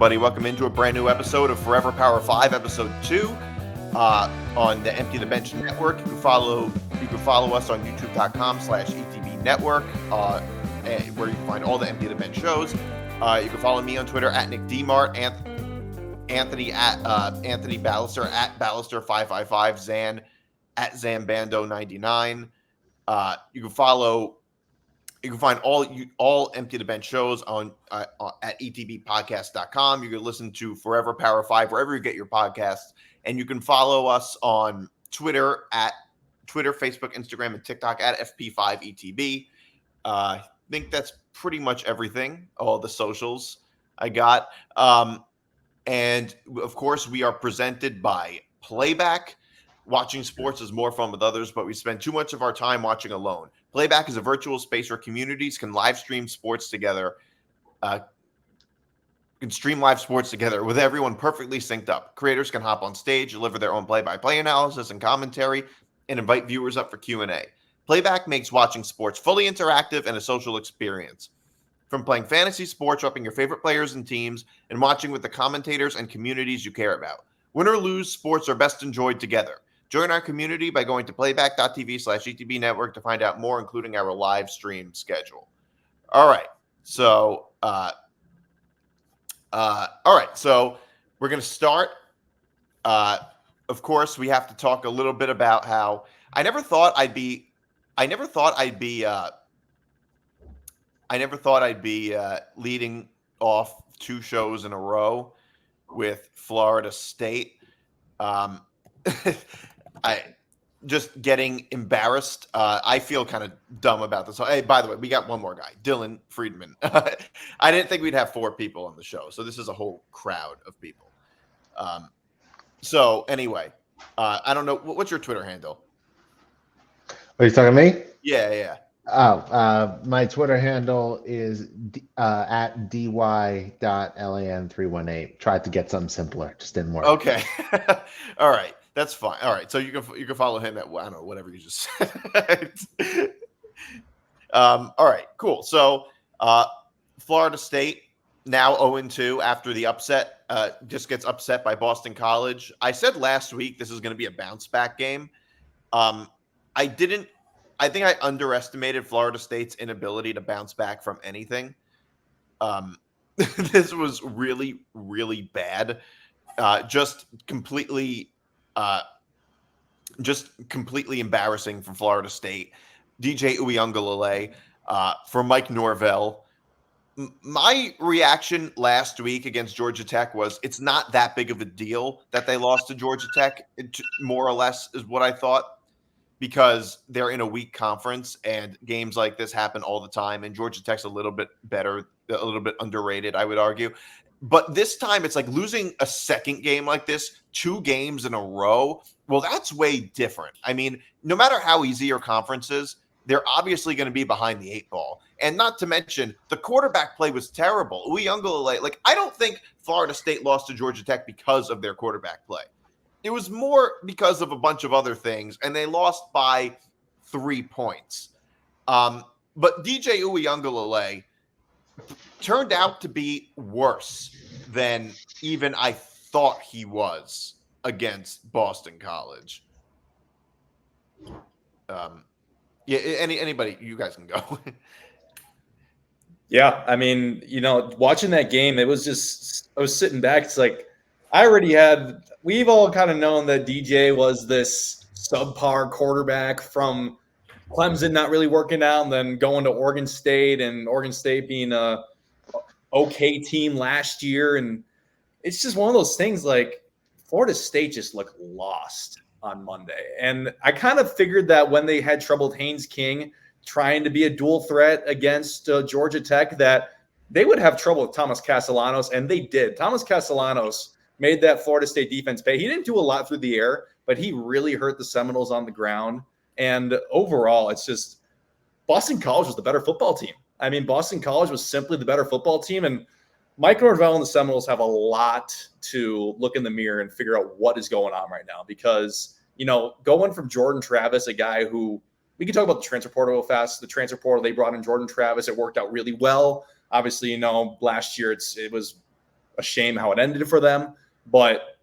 everybody. Welcome into a brand new episode of Forever Power 5, Episode 2 on the Empty the Bench Network. You can follow us on youtube.com/ETB Network, where you can find all the Empty the Bench shows. You can follow me on Twitter at Nick DMart, Anthony at Anthony Balester at Balester555, Zain at Zain Bando 99. You can find all Empty the Bench shows on at etbpodcast.com. You can listen to Forever Power 5 wherever you get your podcasts, and you can follow us on Twitter, Facebook, Instagram, and TikTok at FP5ETB. I think that's pretty much everything. All the socials I got. And of course, we are presented by Playback. Watching sports is more fun with others, but we spend too much of our time watching alone. Playback is a virtual space where communities can live stream sports together. Can stream live sports together with everyone perfectly synced up. Creators can hop on stage, deliver their own play-by-play analysis and commentary, and invite viewers up for Q&A. Playback makes watching sports fully interactive and a social experience. From playing fantasy sports, repping your favorite players and teams, and watching with the commentators and communities you care about. Win or lose, sports are best enjoyed together. Join our community by going to playback.tv/ETB Network to find out more, including our live stream schedule. All right. So, we're going to start. Of course, we have to talk a little bit about how I never thought I'd be leading off two shows in a row with Florida State. I just getting embarrassed. I feel kind of dumb about this. Hey, by the way, we got one more guy, Dylan Friedman. I didn't think we'd have 4 people on the show, so this is a whole crowd of people. So anyway, I don't know. What's your Twitter handle? Are you talking to me? Yeah. My Twitter handle is at dy.lan318. Tried to get something simpler, just didn't work. Okay. All right. That's fine. All right. So you can follow him at, I don't know, whatever you just said. All right, cool. So Florida State now 0-2 after the upset, just gets upset by Boston College. I said last week this is going to be a bounce back game. I think I underestimated Florida State's inability to bounce back from anything. This was really, really bad. Just completely embarrassing for Florida State. DJ Uiagalelei for Mike Norvell. My reaction last week against Georgia Tech was it's not that big of a deal that they lost to Georgia Tech, more or less is what I thought, because they're in a weak conference and games like this happen all the time, and Georgia Tech's a little bit better, a little bit underrated, I would argue. But this time it's like losing a second game like this, 2 games in a row. Well, that's way different. I mean, no matter how easy your conference is, they're obviously going to be behind the 8 ball. And not to mention, the quarterback play was terrible. Uiagalelei, I don't think Florida State lost to Georgia Tech because of their quarterback play. It was more because of a bunch of other things, and they lost by 3 points. But DJ Uiagalelei turned out to be worse than even I thought he was against Boston College. Anybody, you guys can go. Yeah, I mean, watching that game, it was just, I was sitting back. It's like, we've all kind of known that DJ was this subpar quarterback from Clemson not really working out, and then going to Oregon State, and Oregon State being a okay team last year. And it's just one of those things, like Florida State just looked lost on Monday. And I kind of figured that when they had trouble with Haynes King trying to be a dual threat against Georgia Tech, that they would have trouble with Thomas Castellanos, and they did. Thomas Castellanos made that Florida State defense pay. He didn't do a lot through the air, but he really hurt the Seminoles on the ground. And overall, it's just Boston College was the better football team. I mean, Boston College was simply the better football team. And Mike Norvell and the Seminoles have a lot to look in the mirror and figure out what is going on right now. Because, going from Jordan Travis, a guy who we can talk about the transfer portal real fast. The transfer portal, they brought in Jordan Travis. It worked out really well. Obviously, last year it was a shame how it ended for them. But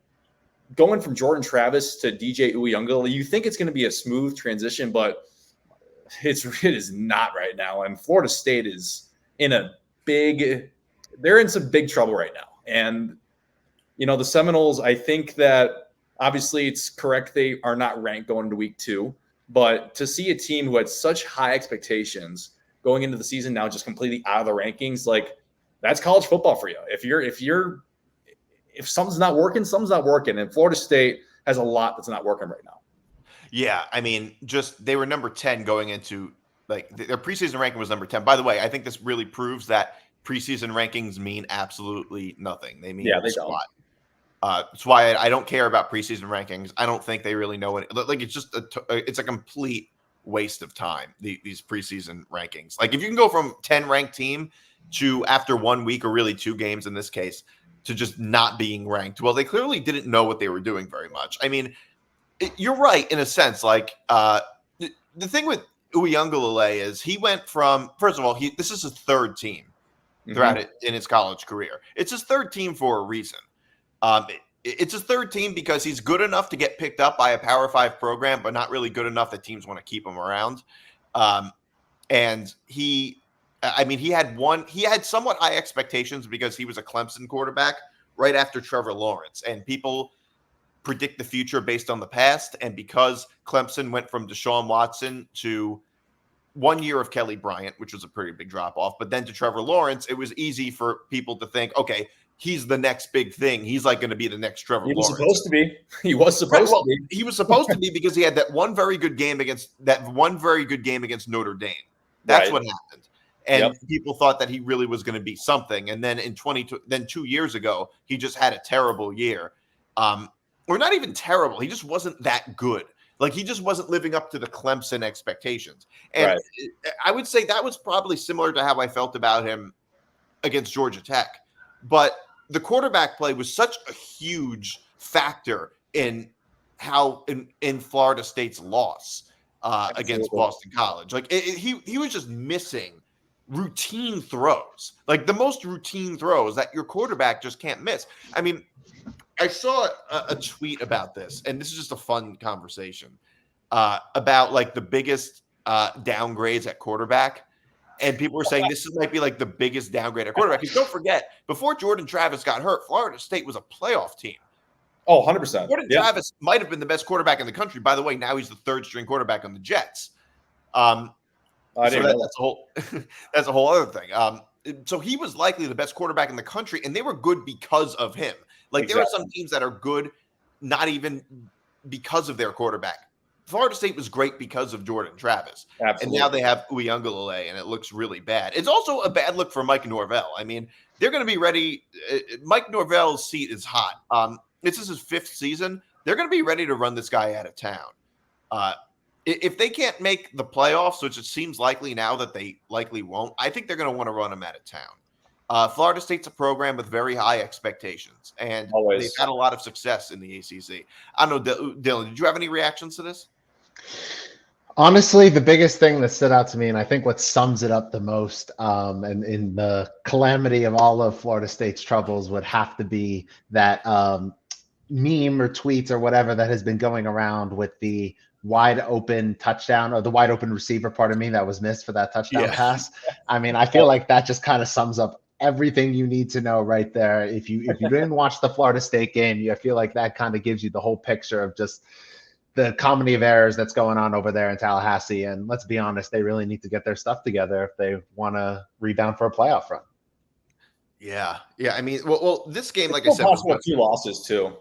going from Jordan Travis to DJ Uyunglele, you think it's going to be a smooth transition, but it is not right now. And Florida State is they're in some big trouble right now. And, the Seminoles, I think that obviously it's correct. They are not ranked going into week 2, but to see a team who had such high expectations going into the season now just completely out of the rankings, like that's college football for you. If something's not working, something's not working. And Florida State has a lot that's not working right now. Yeah, I mean, they were number 10 going into their preseason ranking was number 10. By the way, I think this really proves that preseason rankings mean absolutely nothing. They mean squat. That's why I don't care about preseason rankings. I don't think they really know it. Like it's just it's a complete waste of time. These preseason rankings. Like if you can go from 10 ranked team to after 1 week or really 2 games in this case to just not being ranked. Well, they clearly didn't know what they were doing very much. I mean, you're right in a sense. Like the thing with Uyunglele is he went from, first of all, this is his 3rd team throughout it in his college career. It's his 3rd team for a reason. It's his 3rd team because he's good enough to get picked up by a Power 5 program, but not really good enough that teams want to keep him around. And he had somewhat high expectations because he was a Clemson quarterback right after Trevor Lawrence, and people predict the future based on the past. And because Clemson went from Deshaun Watson to 1 year of Kelly Bryant, which was a pretty big drop off, but then to Trevor Lawrence, it was easy for people to think, okay, he's the next big thing. He's like going to be the next Trevor Lawrence. He was supposed to be. He was supposed to be because he had that one very good game against Notre Dame. That's what happened. And people thought that he really was going to be something. And then then 2 years ago, he just had a terrible year. Or not even terrible. He just wasn't that good. Like he just wasn't living up to the Clemson expectations. And I would say that was probably similar to how I felt about him against Georgia Tech. But the quarterback play was such a huge factor in how in Florida State's loss against Boston College. Like he was just missing routine throws, like the most routine throws that your quarterback just can't miss. I mean, I saw a tweet about this, and this is just a fun conversation about like the biggest downgrades at quarterback. And people were saying this might be like the biggest downgrade at quarterback. Because don't forget, before Jordan Travis got hurt, Florida State was a playoff team. Oh, 100%. Jordan Travis might have been the best quarterback in the country. By the way, now he's the 3rd string quarterback on the Jets. That's a whole other thing. So he was likely the best quarterback in the country, and they were good because of him. Like there are some teams that are good, not even because of their quarterback. Florida State was great because of Jordan Travis. Absolutely. And now they have Uyunglele, and it looks really bad. It's also a bad look for Mike Norvell. I mean, they're going to be ready. Mike Norvell's seat is hot. This is his 5th season. They're going to be ready to run this guy out of town. If they can't make the playoffs, which it seems likely now that they likely won't, I think they're going to want to run him out of town. Florida State's a program with very high expectations, and they've had a lot of success in the ACC. I don't know, Dylan, did you have any reactions to this? Honestly, the biggest thing that stood out to me, and I think what sums it up the most, and in the calamity of all of Florida State's troubles, would have to be that meme or tweets or whatever that has been going around with the wide open touchdown, or the wide open receiver, pardon me, that was missed for that touchdown pass. I mean, I feel like that just kind of sums up everything you need to know right there. If you didn't watch the Florida State game, I feel like that kind of gives you the whole picture of just the comedy of errors that's going on over there in Tallahassee. And let's be honest, they really need to get their stuff together if they want to rebound for a playoff run. Yeah. I mean, well, this game, like I said, possible 2 losses too.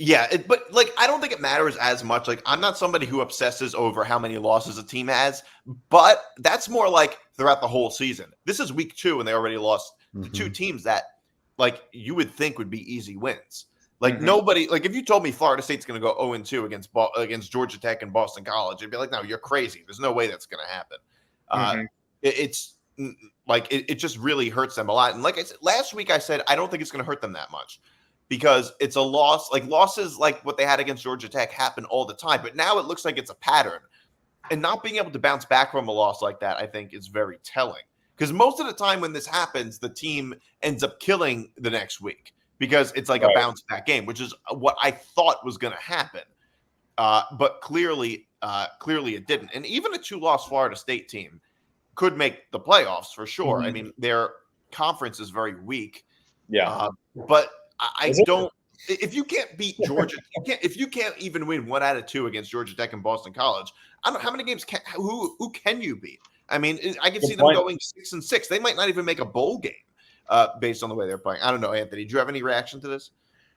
Yeah, but like I don't think it matters as much. Like I'm not somebody who obsesses over how many losses a team has, but that's more like throughout the whole season. This is week 2, and they already lost to 2 teams that, like, you would think would be easy wins. Like nobody, like if you told me Florida State's going to go 0-2 against Georgia Tech and Boston College, I'd be like, no, you're crazy. There's no way that's going to happen. It's like it just really hurts them a lot. And like I said last week, I said I don't think it's going to hurt them that much, because it's a loss. Like losses like what they had against Georgia Tech happen all the time. But now it looks like it's a pattern. And not being able to bounce back from a loss like that, I think, is very telling. Because most of the time when this happens, the team ends up killing the next week because it's like a bounce back game, which is what I thought was going to happen. But clearly it didn't. And even a 2-loss Florida State team could make the playoffs for sure. Mm-hmm. I mean, their conference is very weak. Yeah. But I don't. If you can't beat Georgia, if you can't even win 1 out of 2 against Georgia Tech and Boston College, I don't know how many games who can you beat? I mean, I can see them going 6-6. They might not even make a bowl game based on the way they're playing. I don't know, Anthony. Do you have any reaction to this?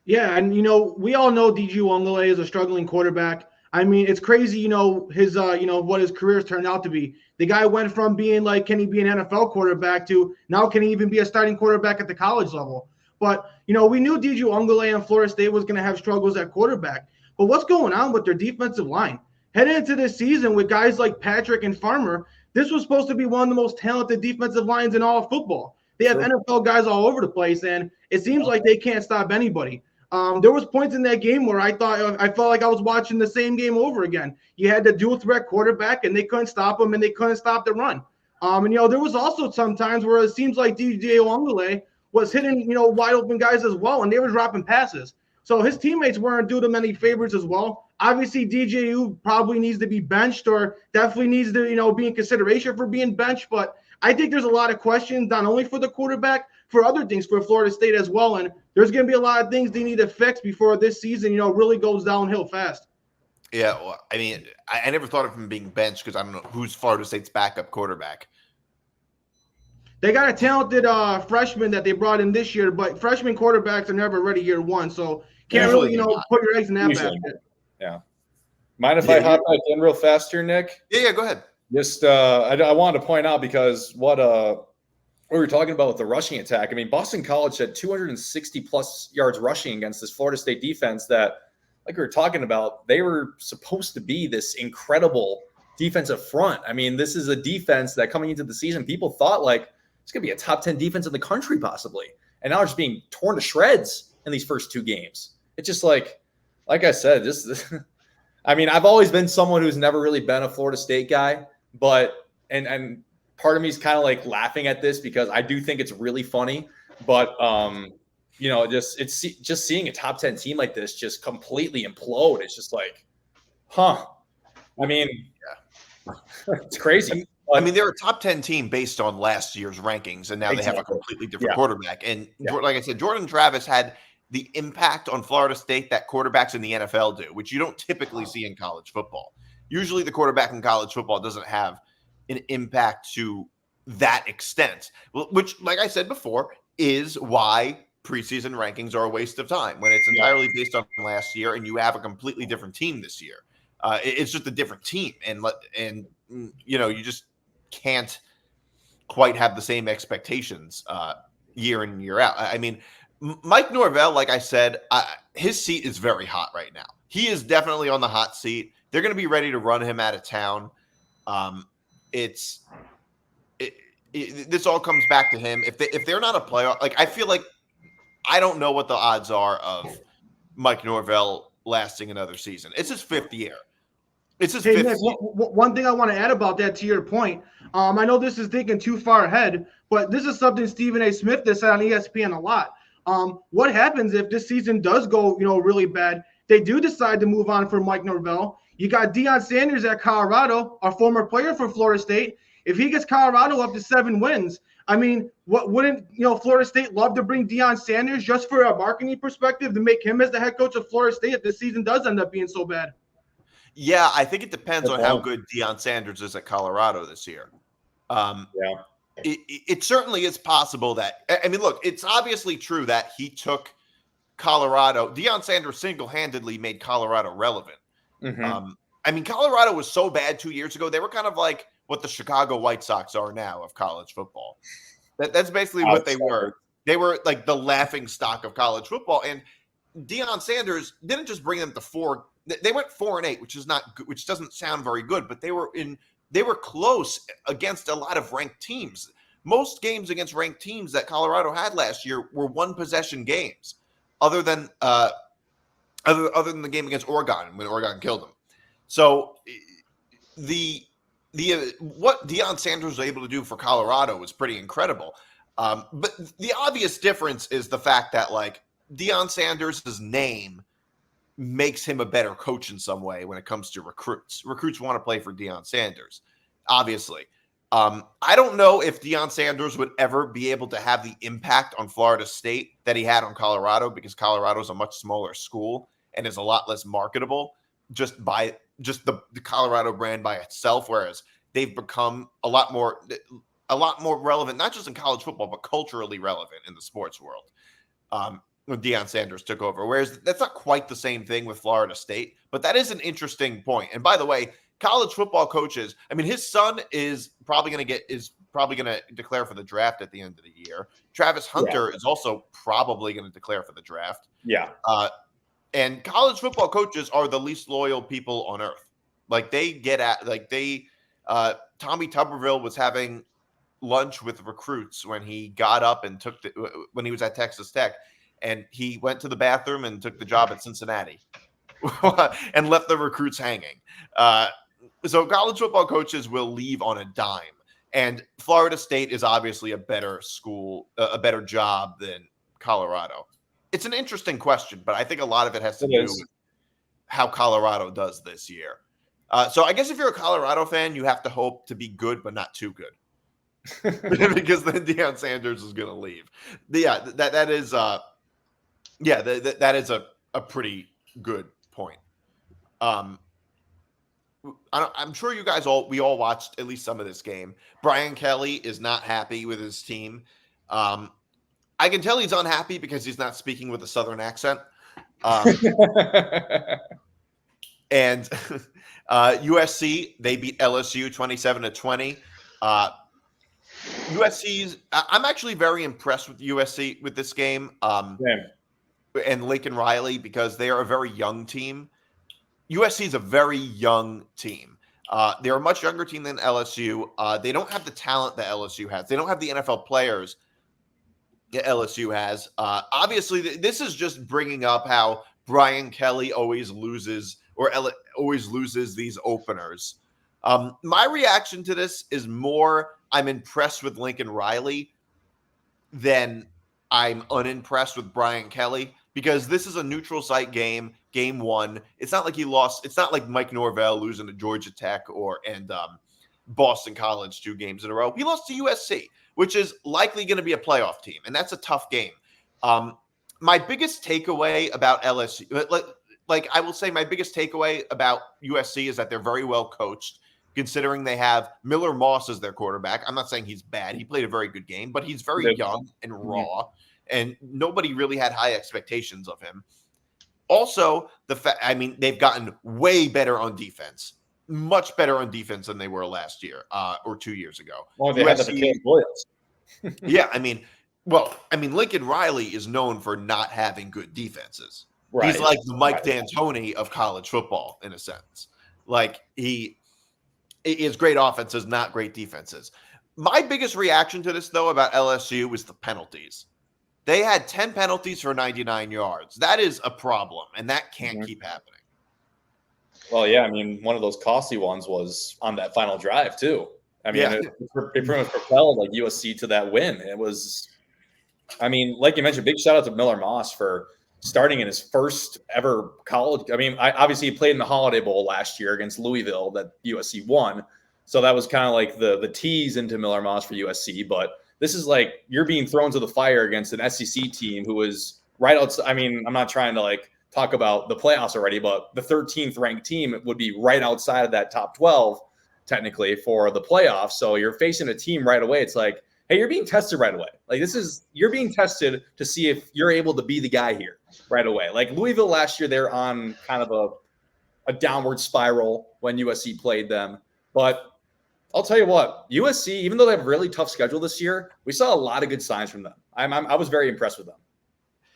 Yeah, and we all know DG Uiagalelei is a struggling quarterback. I mean, it's crazy, his what his career's turned out to be. The guy went from being like, can he be an NFL quarterback to now can he even be a starting quarterback at the college level? But, we knew DG Uiagalelei and Florida State was going to have struggles at quarterback. But what's going on with their defensive line? Heading into this season with guys like Patrick and Farmer, this was supposed to be one of the most talented defensive lines in all of football. They have NFL guys all over the place, and it seems like they can't stop anybody. There was points in that game where I felt like I was watching the same game over again. You had the dual threat quarterback, and they couldn't stop him, and they couldn't stop the run. There was also some times where it seems like DJ Uiagalelei was hitting, wide open guys as well, and they were dropping passes. So his teammates weren't doing him any favors as well. Obviously, DJU probably needs to be benched or definitely needs to, be in consideration for being benched. But I think there's a lot of questions, not only for the quarterback, for other things for Florida State as well. And there's going to be a lot of things they need to fix before this season, really goes downhill fast. Yeah, well, I mean, I never thought of him being benched because I don't know who's Florida State's backup quarterback. They got a talented freshman that they brought in this year, but freshman quarterbacks are never ready year one. So can't really, put your eggs in that basket. Yeah. Mind if I hop back in real fast here, Nick? Yeah, go ahead. Just I wanted to point out because what we were talking about with the rushing attack. I mean, Boston College had 260 plus yards rushing against this Florida State defense that, like we were talking about, they were supposed to be this incredible defensive front. I mean, this is a defense that coming into the season, people thought like it's going to be a top 10 defense in the country possibly. And now it's being torn to shreds in these first 2 games. It's just like I said, this I mean, I've always been someone who's never really been a Florida State guy, but and part of me is kind of like laughing at this because I do think it's really funny, but just seeing a top 10 team like this just completely implode. It's just like, I mean, it's crazy. I mean, they're a top 10 team based on last year's rankings, and now they have a completely different quarterback. And like I said, Jordan Travis had the impact on Florida State that quarterbacks in the NFL do, which you don't typically see in college football. Usually the quarterback in college football doesn't have an impact to that extent, which, like I said before, is why preseason rankings are a waste of time when it's entirely based on last year and you have a completely different team this year. It's just a different team, and you just can't quite have the same expectations year in, year out. I mean, Mike Norvell, like I said, his seat is very hot right now. He is definitely on the hot seat. They're going to be ready to run him out of town. This all comes back to him. If they're not a playoff, like I feel like I don't know what the odds are of Mike Norvell lasting another season. It's his 5th year. It's his 5th. Nick, one thing I want to add about that to your point. I know this is thinking too far ahead, but this is something Stephen A. Smith has said on ESPN a lot. What happens if this season does go, really bad? They do decide to move on from Mike Norvell. You got Deion Sanders at Colorado, a former player for Florida State. If he gets Colorado up to 7 wins, I mean, wouldn't Florida State love to bring Deion Sanders just for a marketing perspective to make him as the head coach of Florida State if this season does end up being so bad? Yeah, I think it depends on how good Deion Sanders is at Colorado this year. It certainly is possible that – I mean, look, it's obviously true that he took Colorado – Deion Sanders single-handedly made Colorado relevant. Mm-hmm. I mean, Colorado was so bad 2 years ago. They were kind of like what the Chicago White Sox are now of college football. That's basically what they were. They were like the laughing stock of college football. And Deion Sanders didn't just bring them to 4 – they went 4-8, which is not good, which doesn't sound very good, but they were close against a lot of ranked teams. Most games against ranked teams that Colorado had last year were 1-possession games, other than the game against Oregon when Oregon killed them. So the what Deion Sanders was able to do for Colorado was pretty incredible. But the obvious difference is the fact that like Deion Sanders' name makes him a better coach in some way when it comes to recruits. Recruits want to play for Deion Sanders, obviously. I don't know if Deion Sanders would ever be able to have the impact on Florida State that he had on Colorado, because Colorado is a much smaller school and is a lot less marketable just by the Colorado brand by itself, whereas they've become a lot more relevant, not just in college football, but culturally relevant in the sports world. When Deion Sanders took over, whereas that's not quite the same thing with Florida State, but that is an interesting point. And by the way, college football coaches, I mean, his son is probably going to declare for the draft at the end of the year. Travis Hunter is also probably going to declare for the draft. Yeah. And college football coaches are the least loyal people on earth. Like Tommy Tuberville was having lunch with recruits when he got up and when he was at Texas Tech, and he went to the bathroom and took the job at Cincinnati and left the recruits hanging. So college football coaches will leave on a dime, and Florida State is obviously a better school, a better job than Colorado. It's an interesting question, but I think a lot of it has to do with how Colorado does this year. So I guess if you're a Colorado fan, you have to hope to be good, but not too good. Because then Deion Sanders is going to leave. That is a pretty good point. I'm sure you guys we all watched at least some of this game. Brian Kelly is not happy with his team. I can tell he's unhappy because he's not speaking with a Southern accent. And USC, they beat LSU 27-20. USC's, I'm actually very impressed with USC with this game. And Lincoln Riley, because they are a very young team. USC is a very young team. They're a much younger team than LSU. They don't have the talent that LSU has. They don't have the NFL players that LSU has. Obviously, this is just bringing up how Brian Kelly always loses these openers. My reaction to this is more I'm impressed with Lincoln Riley than I'm unimpressed with Brian Kelly, because this is a neutral site game, game one. It's not like he lost. It's not like Mike Norvell losing to Georgia Tech and Boston College 2 games in a row. He lost to USC, which is likely going to be a playoff team, and that's a tough game. My biggest takeaway about LSU, like I will say my biggest takeaway about USC is that they're very well coached, considering they have Miller Moss as their quarterback. I'm not saying he's bad. He played a very good game, but he's very young and raw, and nobody really had high expectations of him. Also, they've gotten way better on defense, much better on defense than they were last year or 2 years ago. Well, they had the Williams. Yeah, Lincoln Riley is known for not having good defenses. Right. He's like the Mike D'Antoni of college football in a sense. Like he is great offenses, not great defenses. My biggest reaction to this, though, about LSU was the penalties. They had 10 penalties for 99 yards. That is a problem, and that can't keep happening. Well, yeah, one of those costly ones was on that final drive, too. It pretty much propelled like USC to that win. It was, like you mentioned, big shout out to Miller Moss for starting in his first ever college. Obviously he played in the Holiday Bowl last year against Louisville that USC won. So that was kind of like the tease into Miller Moss for USC. But this is like you're being thrown to the fire against an SEC team who is right outside. I'm not trying to talk about the playoffs already, but the 13th ranked team would be right outside of that top 12 technically for the playoffs. So you're facing a team right away. It's like, hey, you're being tested right away. You're being tested to see if you're able to be the guy here right away. Like Louisville last year, they're on kind of a downward spiral when USC played them. But I'll tell you what, USC, even though they have a really tough schedule this year, we saw a lot of good signs from them. I was very impressed with them.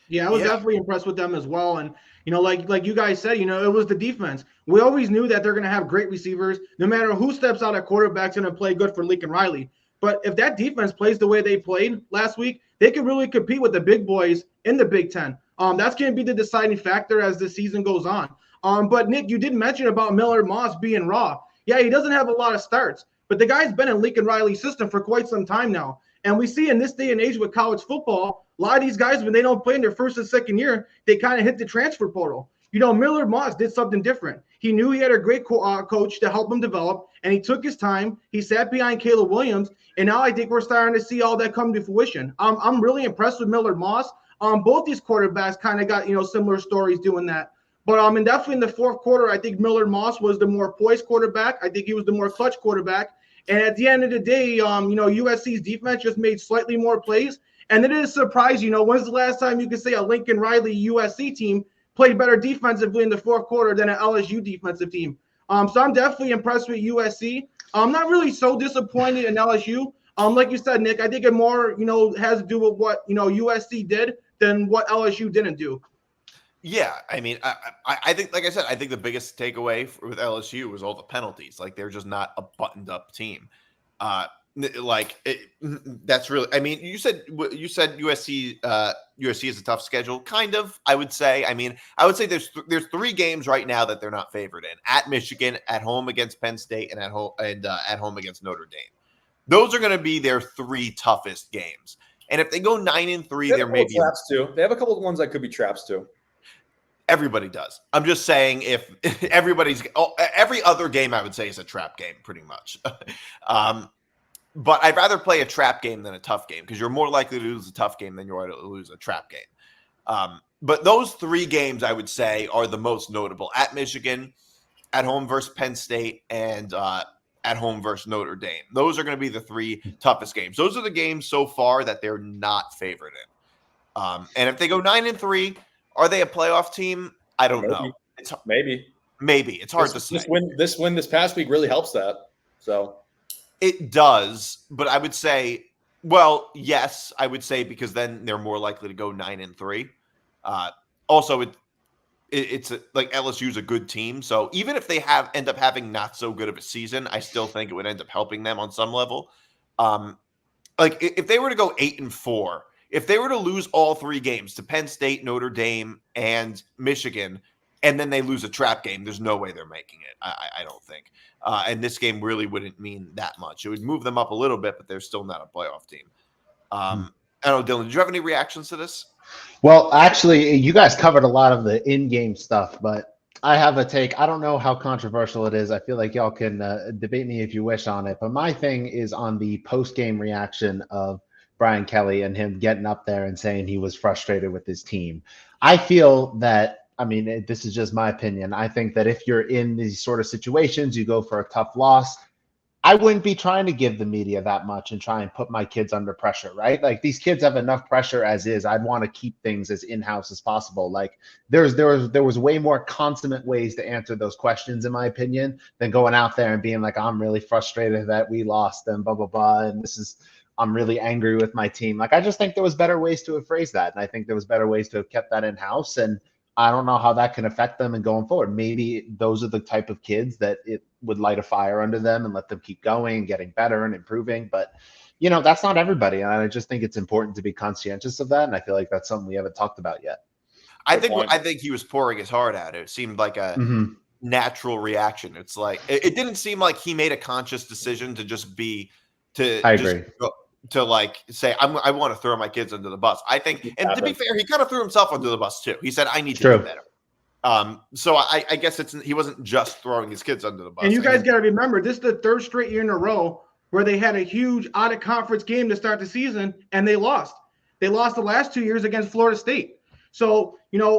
Yeah, I was definitely impressed with them as well. And, like you guys said, it was the defense. We always knew that they're going to have great receivers. No matter who steps out at quarterback's going to play good for Lincoln Riley. But if that defense plays the way they played last week, they can really compete with the big boys in the Big Ten. That's going to be the deciding factor as the season goes on. But Nick, you did mention about Miller Moss being raw. Yeah, he doesn't have a lot of starts, but the guy's been in Lincoln Riley's system for quite some time now. And we see in this day and age with college football, a lot of these guys, when they don't play in their first and second year, they kind of hit the transfer portal. Millard Moss did something different. He knew he had a great coach to help him develop, and he took his time. He sat behind Caleb Williams, and now I think we're starting to see all that come to fruition. I'm really impressed with Millard Moss. Both these quarterbacks kind of got, similar stories doing that. But and definitely in the fourth quarter, I think Millard Moss was the more poised quarterback. I think he was the more clutch quarterback. And at the end of the day, USC's defense just made slightly more plays. And it is a surprise, when's the last time you could say a Lincoln Riley USC team played better defensively in the fourth quarter than an LSU defensive team? So I'm definitely impressed with USC. I'm not really so disappointed in LSU. Like you said, Nick, I think it more, has to do with what, USC did than what LSU didn't do. Yeah, I mean, I think, like I said, I think the biggest takeaway with LSU was all the penalties. Like, they're just not a buttoned-up team. That's really. I mean, you said USC is a tough schedule. Kind of, I would say. I mean, I would say there's 3 games right now that they're not favored in: at Michigan, at home against Penn State, and at home against Notre Dame. Those are going to be their 3 toughest games. And if they go 9-3, there may be traps too. They have a couple of ones that could be traps too. Everybody does. I'm just saying, if every other game, I would say, is a trap game, pretty much. But I'd rather play a trap game than a tough game, because you're more likely to lose a tough game than you are to lose a trap game. But those 3 games, I would say, are the most notable: at Michigan, at home versus Penn State, and at home versus Notre Dame. Those are going to be the 3 toughest games. Those are the games so far that they're not favored in. And if they go 9-3, are they a playoff team? I don't know. Maybe. It's hard to say. This win this past week really helps that. So it does, but I would say, well, yes, I would say, because then they're more likely to go 9-3. Also, it's like LSU's a good team, so even if they end up having not so good of a season, I still think it would end up helping them on some level. Like if they were to go 8-4. If they were to lose all 3 games to Penn State, Notre Dame, and Michigan, and then they lose a trap game, there's no way they're making it. I don't think. And this game really wouldn't mean that much. It would move them up a little bit, but they're still not a playoff team. I don't know, Dylan, did you have any reactions to this? Well, actually, you guys covered a lot of the in-game stuff, but I have a take. I don't know how controversial it is. I feel like y'all can debate me if you wish on it, but my thing is on the post-game reaction of Brian Kelly and him getting up there and saying he was frustrated with his team. I feel that, I mean, this is just my opinion. I think that if you're in these sort of situations, you go for a tough loss, I wouldn't be trying to give the media that much and try and put my kids under pressure, right? Like, these kids have enough pressure as is. I'd want to keep things as in-house as possible. Like, there was way more consummate ways to answer those questions, in my opinion, than going out there and being like, I'm really frustrated that we lost and blah, blah, blah. And I'm really angry with my team. Like, I just think there was better ways to have phrased that. And I think there was better ways to have kept that in-house. And I don't know how that can affect them and going forward. Maybe those are the type of kids that it would light a fire under them and let them keep going, getting better and improving. But, that's not everybody. And I just think it's important to be conscientious of that. And I feel like that's something we haven't talked about yet. I think he was pouring his heart out. It seemed like a natural reaction. It's like, it didn't seem like he made a conscious decision to just be, I agree. To like say, I want to throw my kids under the bus. I think, and to be fair, he kind of threw himself under the bus too. He said, I need to do better. So I guess he wasn't just throwing his kids under the bus. And you guys got to remember, this is the 3rd straight year in a row where they had a huge out-of-conference game to start the season, and they lost. They lost the last 2 years against Florida State. So,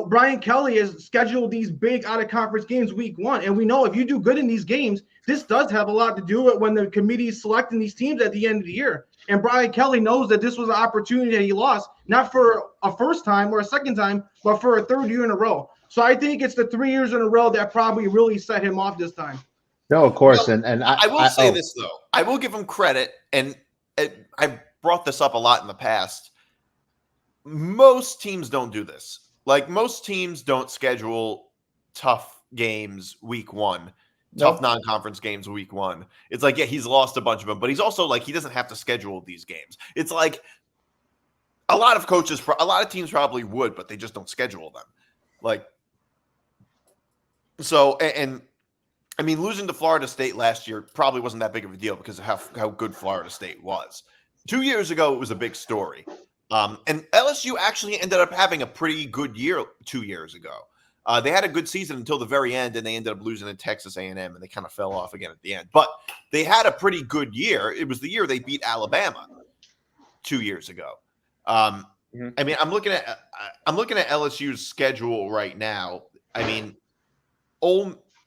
Brian Kelly has scheduled these big out-of-conference games week 1, and we know if you do good in these games, this does have a lot to do with when the committee is selecting these teams at the end of the year. And Brian Kelly knows that this was an opportunity that he lost, not for a first time or a second time, but for a 3rd year in a row. So I think it's the 3 years in a row that probably really set him off this time. No, of course. Well, and I will say this, though. I will give him credit, and I've brought this up a lot in the past. Most teams don't do this. Like, most teams don't schedule tough games week 1. Tough non-conference games week 1. It's like, yeah, he's lost a bunch of them, but he's also like, he doesn't have to schedule these games. It's like a lot of teams probably would, but they just don't schedule them. Like, so, and I mean, losing to Florida State last year probably wasn't that big of a deal because of how good Florida State was. 2 years ago, it was a big story. And LSU actually ended up having a pretty good year 2 years ago. They had a good season until the very end, and they ended up losing to Texas A&M, and they kind of fell off again at the end. But they had a pretty good year. It was the year they beat Alabama 2 years ago. I mean, I'm looking at LSU's schedule right now. I mean,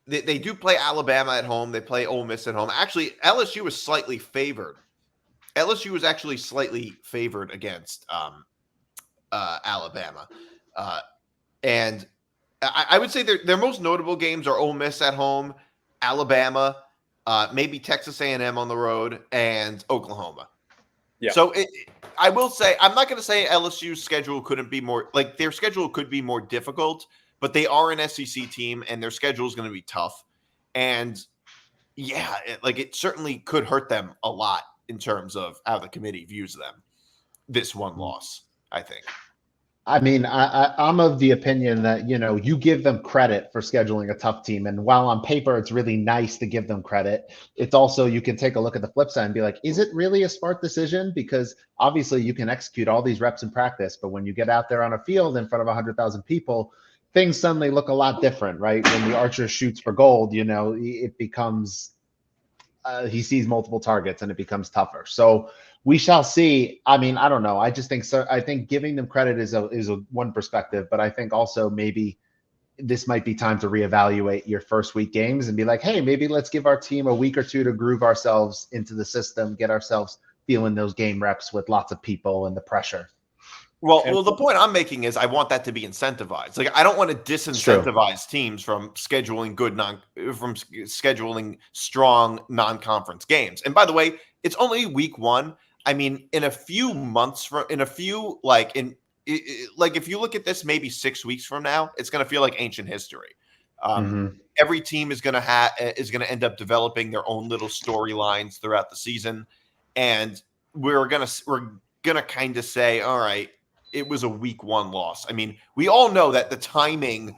they do play Alabama at home. They play Ole Miss at home. Actually, LSU is slightly favored. LSU was actually slightly favored against Alabama, and I would say their most notable games are Ole Miss at home, Alabama, maybe Texas A&M on the road, and Oklahoma. Yeah. So I will say, I'm not going to say LSU's schedule couldn't be more, like their schedule could be more difficult, but they are an SEC team and their schedule is going to be tough. And yeah, it certainly could hurt them a lot in terms of how the committee views them. This one loss, I think. I mean, I'm of the opinion that, you give them credit for scheduling a tough team. And while on paper, it's really nice to give them credit, it's also, you can take a look at the flip side and be like, is it really a smart decision? Because obviously you can execute all these reps in practice, but when you get out there on a field in front of 100,000 people, things suddenly look a lot different, right? When the archer shoots for gold, it becomes, he sees multiple targets and it becomes tougher. So we shall see. I mean, I don't know. I just think so. I think giving them credit is a one perspective, but I think also maybe this might be time to reevaluate your first week games and be like, hey, maybe let's give our team a week or two to groove ourselves into the system, get ourselves feeling those game reps with lots of people and the pressure. Well, the point I'm making is I want that to be incentivized. Like, I don't want to disincentivize teams from scheduling scheduling strong non-conference games. And by the way, it's only week 1. I mean, in a few months if you look at this, maybe 6 weeks from now, it's going to feel like ancient history. Every team is going to end up developing their own little storylines throughout the season, and we're gonna kind of say, all right, it was a week 1 loss. I mean, we all know that the timing,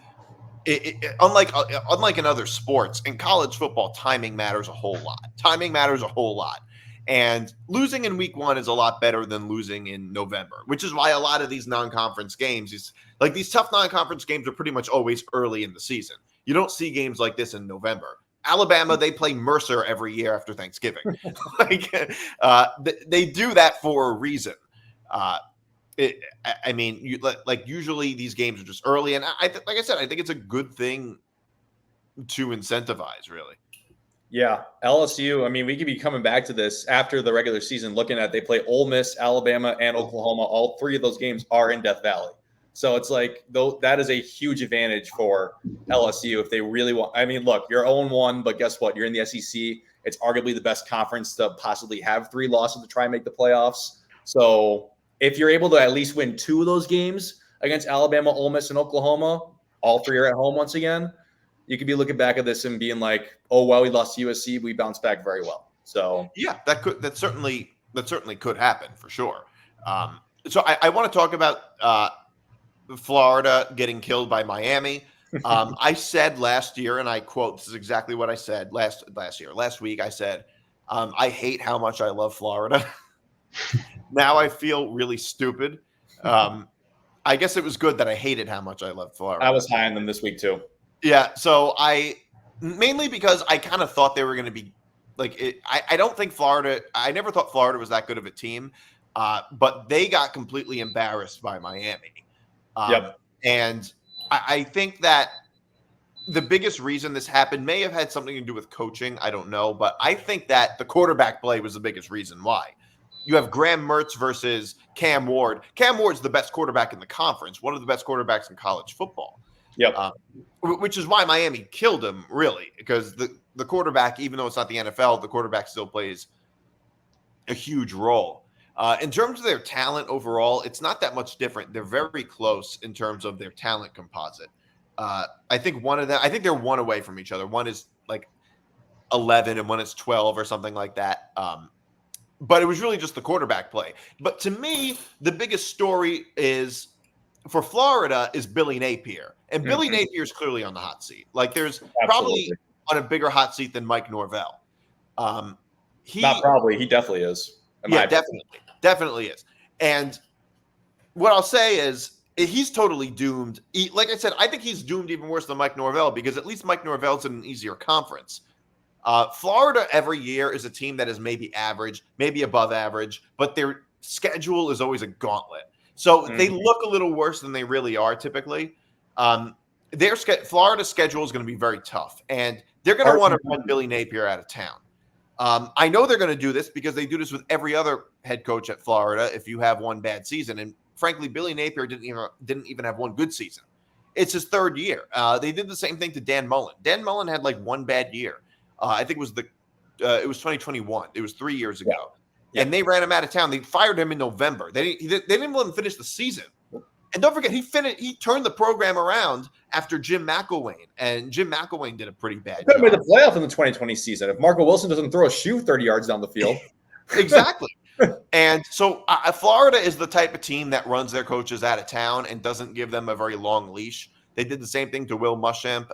unlike in other sports, in college football, timing matters a whole lot. And losing in week 1 is a lot better than losing in November, which is why a lot of these non-conference games, these tough non-conference games are pretty much always early in the season. You don't see games like this in November. Alabama, they play Mercer every year after Thanksgiving. They do that for a reason. Usually these games are just early, and like I said, I think it's a good thing to incentivize, really. Yeah, LSU, I mean, we could be coming back to this after the regular season, looking at they play Ole Miss, Alabama, and Oklahoma. All 3 of those games are in Death Valley. So it's like, though, that is a huge advantage for LSU if they really want. I mean, look, you're 0-1, but guess what? You're in the SEC. It's arguably the best conference to possibly have 3 losses to try and make the playoffs. So if you're able to at least win 2 of those games against Alabama, Ole Miss, and Oklahoma, all 3 are at home once again, you could be looking back at this and being like, oh, well, we lost to USC. We bounced back very well. So yeah, that certainly could happen for sure. So I want to talk about Florida getting killed by Miami. I said last year, and I quote, this is exactly what I said last week. I said, I hate how much I love Florida. Now I feel really stupid. I guess it was good that I hated how much I loved Florida. I was high on them this week too. Yeah, so mainly because I kind of thought they were going to be I don't think Florida. I never thought Florida was that good of a team, but they got completely embarrassed by Miami. And I think that the biggest reason this happened may have had something to do with coaching. I don't know, but I think that the quarterback play was the biggest reason why. You have Graham Mertz versus Cam Ward. Cam Ward's the best quarterback in the conference, one of the best quarterbacks in college football. Which is why Miami killed him, really, because the quarterback, even though it's not the NFL, the quarterback still plays a huge role. In terms of their talent overall, it's not that much different. They're very close in terms of their talent composite. I think they're 1 away from each other. One is like 11 and one is 12 or something like that. But it was really just the quarterback play. But to me, the biggest story is for Florida is Billy Napier. And Billy Napier is clearly on the hot seat. Like there's probably on a bigger hot seat than Mike Norvell. Not probably. He definitely is. Yeah, definitely is. And what I'll say is he's totally doomed. Like I said, I think he's doomed even worse than Mike Norvell because at least Mike Norvell's in an easier conference. Florida every year is a team that is maybe average, maybe above average, but their schedule is always a gauntlet. So they look a little worse than they really are typically. Florida's schedule is going to be very tough, and they're going to want to run Billy Napier out of town. I know they're going to do this because they do this with every other head coach at Florida if you have one bad season. And frankly, Billy Napier didn't even have one good season. It's his third year. They did the same thing to Dan Mullen. Dan Mullen had like one bad year. I think it was 2021. It was 3 years ago. Yeah. And they ran him out of town. They fired him in November. They didn't let him finish the season. And don't forget, he turned the program around after Jim McElwain, and Jim McElwain did a pretty bad job. Could have made the playoff in the 2020 season if Marco Wilson doesn't throw a shoe 30 yards down the field. Exactly. And so Florida is the type of team that runs their coaches out of town and doesn't give them a very long leash. They did the same thing to Will Muschamp.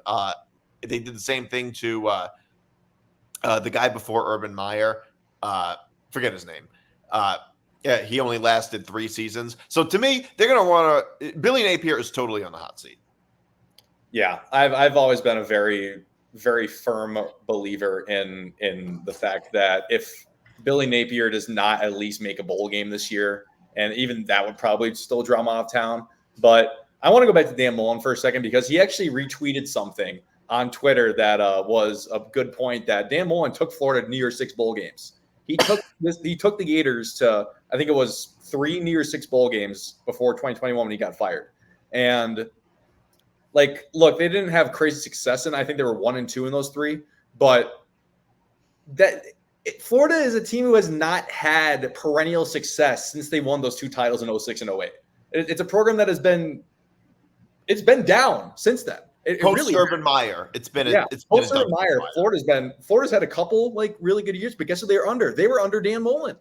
They did the same thing to the guy before Urban Meyer. Forget his name. Yeah, he only lasted 3 seasons. So to me, they're going to want to. Billy Napier is totally on the hot seat. Yeah, I've always been a very, very firm believer in the fact that if Billy Napier does not at least make a bowl game this year, and even that would probably still draw him out of town. But I want to go back to Dan Mullen for a second because he actually retweeted something on Twitter that was a good point that Dan Mullen took Florida to New Year's Six bowl games. He took the Gators to, I think it was 3 New Year's Six bowl games before 2021 when he got fired. And look, they didn't have crazy success in. I think they were 1-2 in those 3. But Florida is a team who has not had perennial success since they won those 2 titles in 06 and 08. It's a program that has been down since then. Post Urban Meyer, it's been post Urban Meyer. Florida's had a couple really good years, but guess what they were under? They were under Dan Mullen.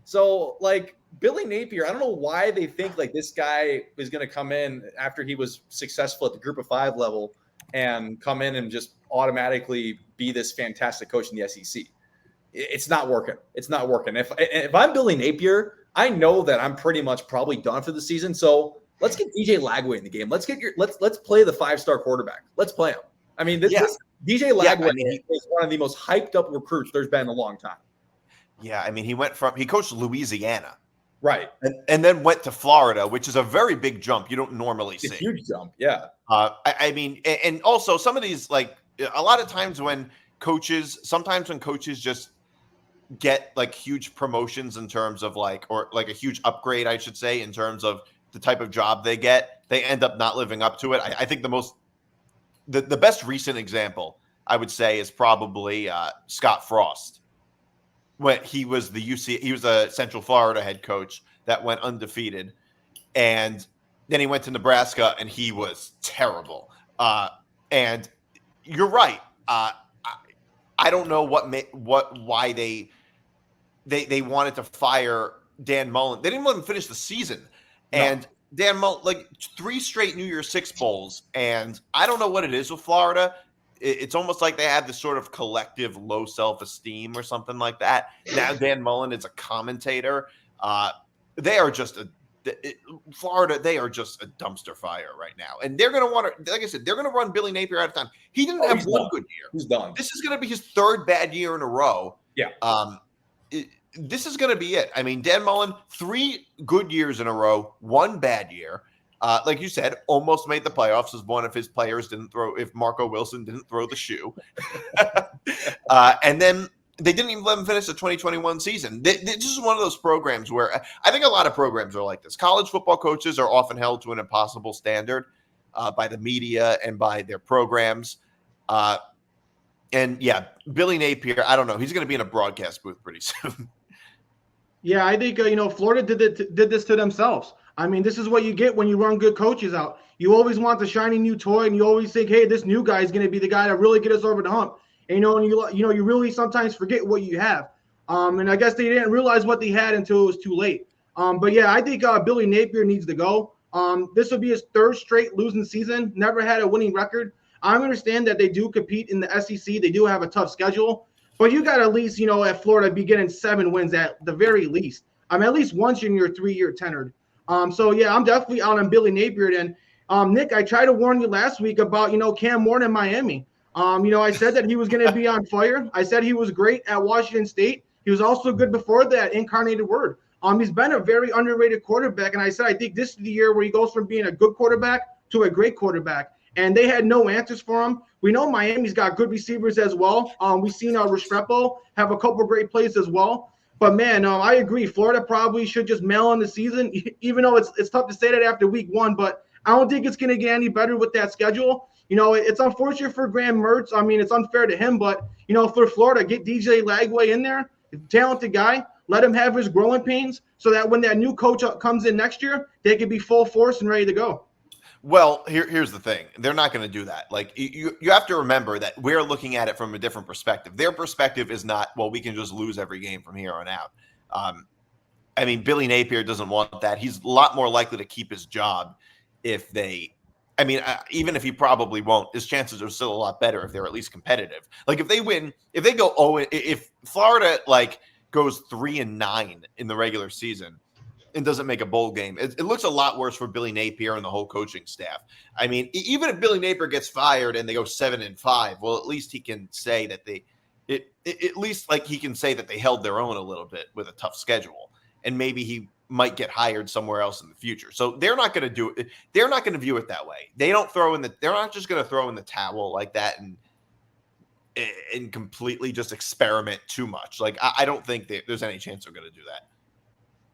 So Billy Napier, I don't know why they think this guy is going to come in after he was successful at the Group of 5 level and come in and just automatically be this fantastic coach in the SEC. It's not working. It's not working. If I'm Billy Napier, I know that I'm pretty much probably done for the season. So let's get DJ Lagway in the game. Let's play the 5-star quarterback. Let's play him. I mean, DJ Lagway is one of the most hyped up recruits there's been in a long time. Yeah, I mean, he coached Louisiana, right, and then went to Florida, which is a very big jump. You don't normally see. It's a huge jump, yeah. I mean, and also some of these, a lot of times when coaches just get huge promotions in terms of or a huge upgrade, I should say, in terms of the type of job they get, they end up not living up to it. I think the best recent example I would say is probably Scott Frost. When he was he was a Central Florida head coach that went undefeated, and then he went to Nebraska and he was terrible. And you're right. I don't know why they wanted to fire Dan Mullen. They didn't let him finish the season. No. And Dan Mullen, 3 straight New Year's Six bowls, and I don't know what it is with Florida. It's almost like they have this sort of collective low self-esteem or something like that. Now Dan Mullen is a commentator. They are just Florida. They are just a dumpster fire right now, and they're going to want to, like I said, they're going to run Billy Napier out of time. He didn't have one good year. He's done. This is going to be his 3rd bad year in a row. Yeah. This is going to be it. I mean, Dan Mullen, 3 good years in a row, 1 bad year. Like you said, almost made the playoffs as one of his players if Marco Wilson didn't throw the shoe. And then they didn't even let him finish the 2021 season. This is one of those programs where I think a lot of programs are like this. College football coaches are often held to an impossible standard by the media and by their programs. And yeah, Billy Napier, I don't know. He's going to be in a broadcast booth pretty soon. Yeah, I think, Florida did this to themselves. I mean, this is what you get when you run good coaches out. You always want the shiny new toy, and you always think, hey, this new guy is going to be the guy to really get us over the hump. And, you really sometimes forget what you have. And I guess they didn't realize what they had until it was too late. But yeah, I think Billy Napier needs to go. This will be his 3rd straight losing season. Never had a winning record. I understand that they do compete in the SEC. They do have a tough schedule, but you got to at least, at Florida be getting 7 wins at the very least. At least once in your 3-year tenured. So yeah, I'm definitely out on Billy Napier. And Nick, I tried to warn you last week about, Cam Morton in Miami. I said that he was going to be on fire. I said he was great at Washington State. He was also good before that, incarnated word. He's been a very underrated quarterback. And I said, I think this is the year where he goes from being a good quarterback to a great quarterback. And they had no answers for him. We know Miami's got good receivers as well. We've seen Restrepo have a couple great plays as well. But, man, I agree. Florida probably should just mail on the season, even though it's tough to say that after week 1. But I don't think it's going to get any better with that schedule. It's unfortunate for Graham Mertz. I mean, it's unfair to him. But, for Florida, get DJ Lagway in there, talented guy. Let him have his growing pains so that when that new coach comes in next year, they can be full force and ready to go. Well, here's the thing. They're not going to do that. Like, you have to remember that we're looking at it from a different perspective. Their perspective is not, well, we can just lose every game from here on out. I mean, Billy Napier doesn't want that. He's a lot more likely to keep his job if they – I mean, even if he probably won't, his chances are still a lot better if they're at least competitive. Like, if they win – if they go – if Florida, like, goes 3-9 in the regular season – and doesn't make a bowl game, it looks a lot worse for Billy Napier and the whole coaching staff. I mean, even if Billy Napier gets fired and they go 7-5, well, at least he can say that he can say that they held their own a little bit with a tough schedule, and maybe he might get hired somewhere else in the future. So they're not going to do it. They're not going to view it that way. They're not just going to throw in the towel like that and completely just experiment too much. Like, I don't think there's any chance they're going to do that.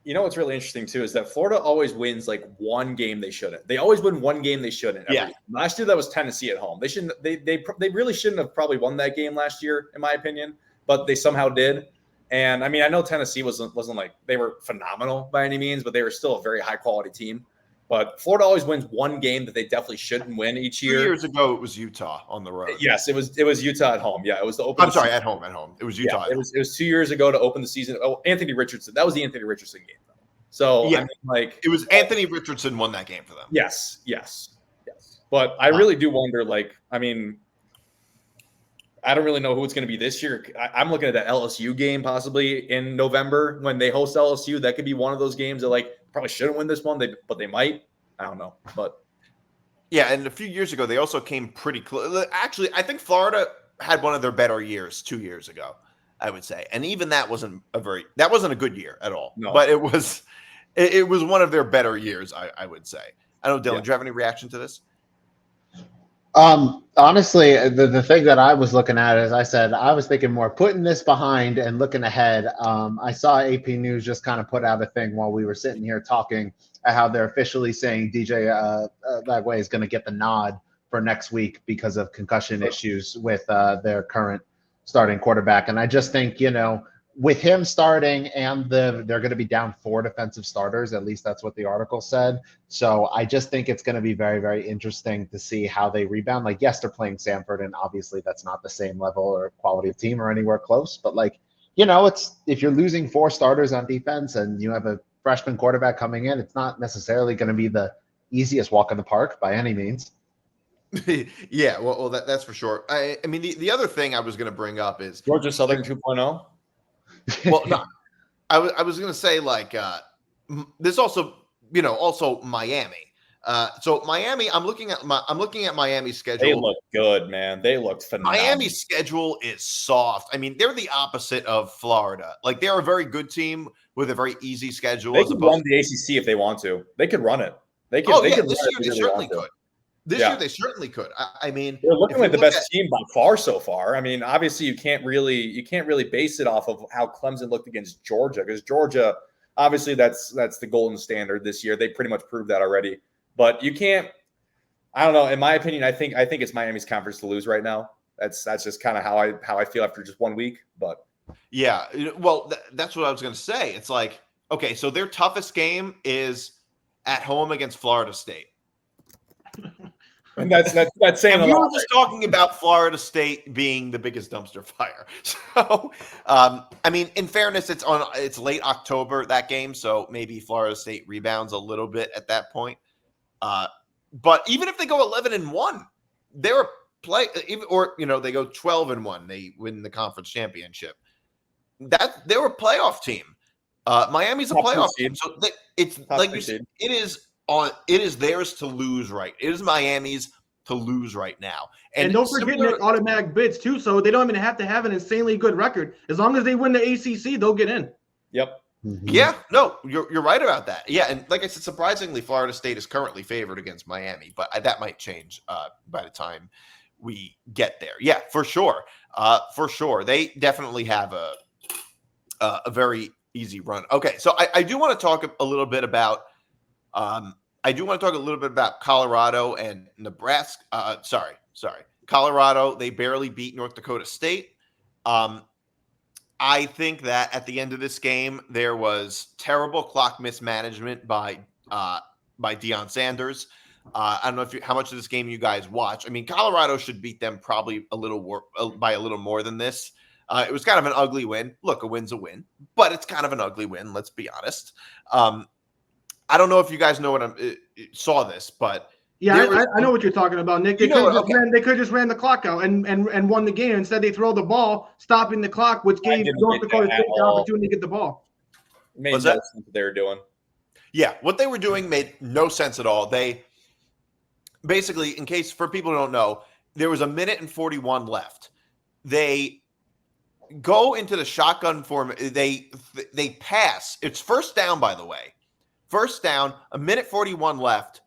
You know what's really interesting too is that Florida always wins like one game they shouldn't. They always win one game they shouldn't. Yeah. Last year that was Tennessee at home. They shouldn't. They really shouldn't have probably won that game last year, in my opinion. But they somehow did. And I mean, I know Tennessee wasn't like they were phenomenal by any means, but they were still a very high quality team. But Florida always wins one game that they definitely shouldn't win each year. 2 years ago, it was Utah on the road. Yes, it was Utah at home. Yeah, it was the open. I'm sorry, at home. It was Utah. Yeah, it was 2 years ago to open the season. Oh, Anthony Richardson. That was the Anthony Richardson game. So yeah, I mean, like it was Anthony Richardson won that game for them. Yes. But I really do wonder. Like, I mean, I don't really know who it's going to be this year. I'm looking at the LSU game possibly in November when they host LSU. That could be one of those games that like probably shouldn't win this one, but they might. I don't know. But yeah, and a few years ago they also came pretty close. Actually, I think Florida had one of their better years 2 years ago, I would say, and even that wasn't a good year at all. No. But it was one of their better years, I would say. I don't know, Dylan, do you have any reaction to this? Honestly, the thing that I was looking at, as I said, I was thinking more putting this behind and looking ahead. I saw AP News just kind of put out a thing while we were sitting here talking at how they're officially saying DJ Lagway is going to get the nod for next week because of concussion issues with their current starting quarterback. And I just think, with him starting and they're going to be down 4 defensive starters, at least that's what the article said. So I just think it's going to be very, very interesting to see how they rebound. Like, yes, they're playing Samford, and obviously that's not the same level or quality of team or anywhere close. But it's if you're losing 4 starters on defense and you have a freshman quarterback coming in, it's not necessarily going to be the easiest walk in the park by any means. Yeah, well, that's for sure. I mean, the other thing I was going to bring up is Georgia Southern 2.0. Well, no, I was going to say there's also Miami. So Miami, I'm looking at Miami's schedule. They look good, man. They looked phenomenal. Miami's schedule is soft. I mean, they're the opposite of Florida. Like, they're a very good team with a very easy schedule. They could run the ACC if they want to. They could run it. They could. This year they certainly could. This year they certainly could. I mean, they're looking like the best team by far so far. I mean, obviously you can't really base it off of how Clemson looked against Georgia, because Georgia, obviously that's the golden standard this year. They pretty much proved that already. But you can't. I don't know. In my opinion, I think it's Miami's conference to lose right now. That's just kind of how I feel after just 1 week. But yeah, well, that's what I was going to say. It's like, okay, so their toughest game is at home against Florida State. And that's saying a lot. We were just talking about Florida State being the biggest dumpster fire. So, I mean, in fairness, it's late October, that game, so maybe Florida State rebounds a little bit at that point. But even if they go 11-1, they're play, even, or they go 12-1, they win the conference championship. That they were a playoff team. Miami's a Top playoff two team, so it's Top like two you said, seed. it is theirs to lose. Right, it is Miami's to lose right now. And don't forget, Nick, automatic bids too, so they don't even have to have an insanely good record. As long as they win the ACC, they'll get in. Yep. Mhm. Yeah, no, you're right about that. Yeah, and like I said, surprisingly, Florida State is currently favored against Miami, but that might change by the time we get there. Yeah, for sure. They definitely have a very easy run. Okay, so I do want to talk a little bit about Colorado and Nebraska. Sorry. Colorado, they barely beat North Dakota State. I think that at the end of this game, there was terrible clock mismanagement by Deion Sanders. I don't know how much of this game you guys watch. I mean, Colorado should beat them probably by a little more than this. It was kind of an ugly win. Look, a win's a win, but it's kind of an ugly win. Let's be honest. I don't know if you guys saw this, but yeah, I know what you're talking about, Nick. They could just ran the clock out and won the game. Instead, they throw the ball, stopping the clock, which gave North Dakota State the opportunity to get the ball. It made no sense what they were doing. Yeah, what they were doing made no sense at all. They basically, in case for people who don't know, there was 1:41 left. They go into the shotgun form. They pass. It's first down, by the way. First down, 1:41 left.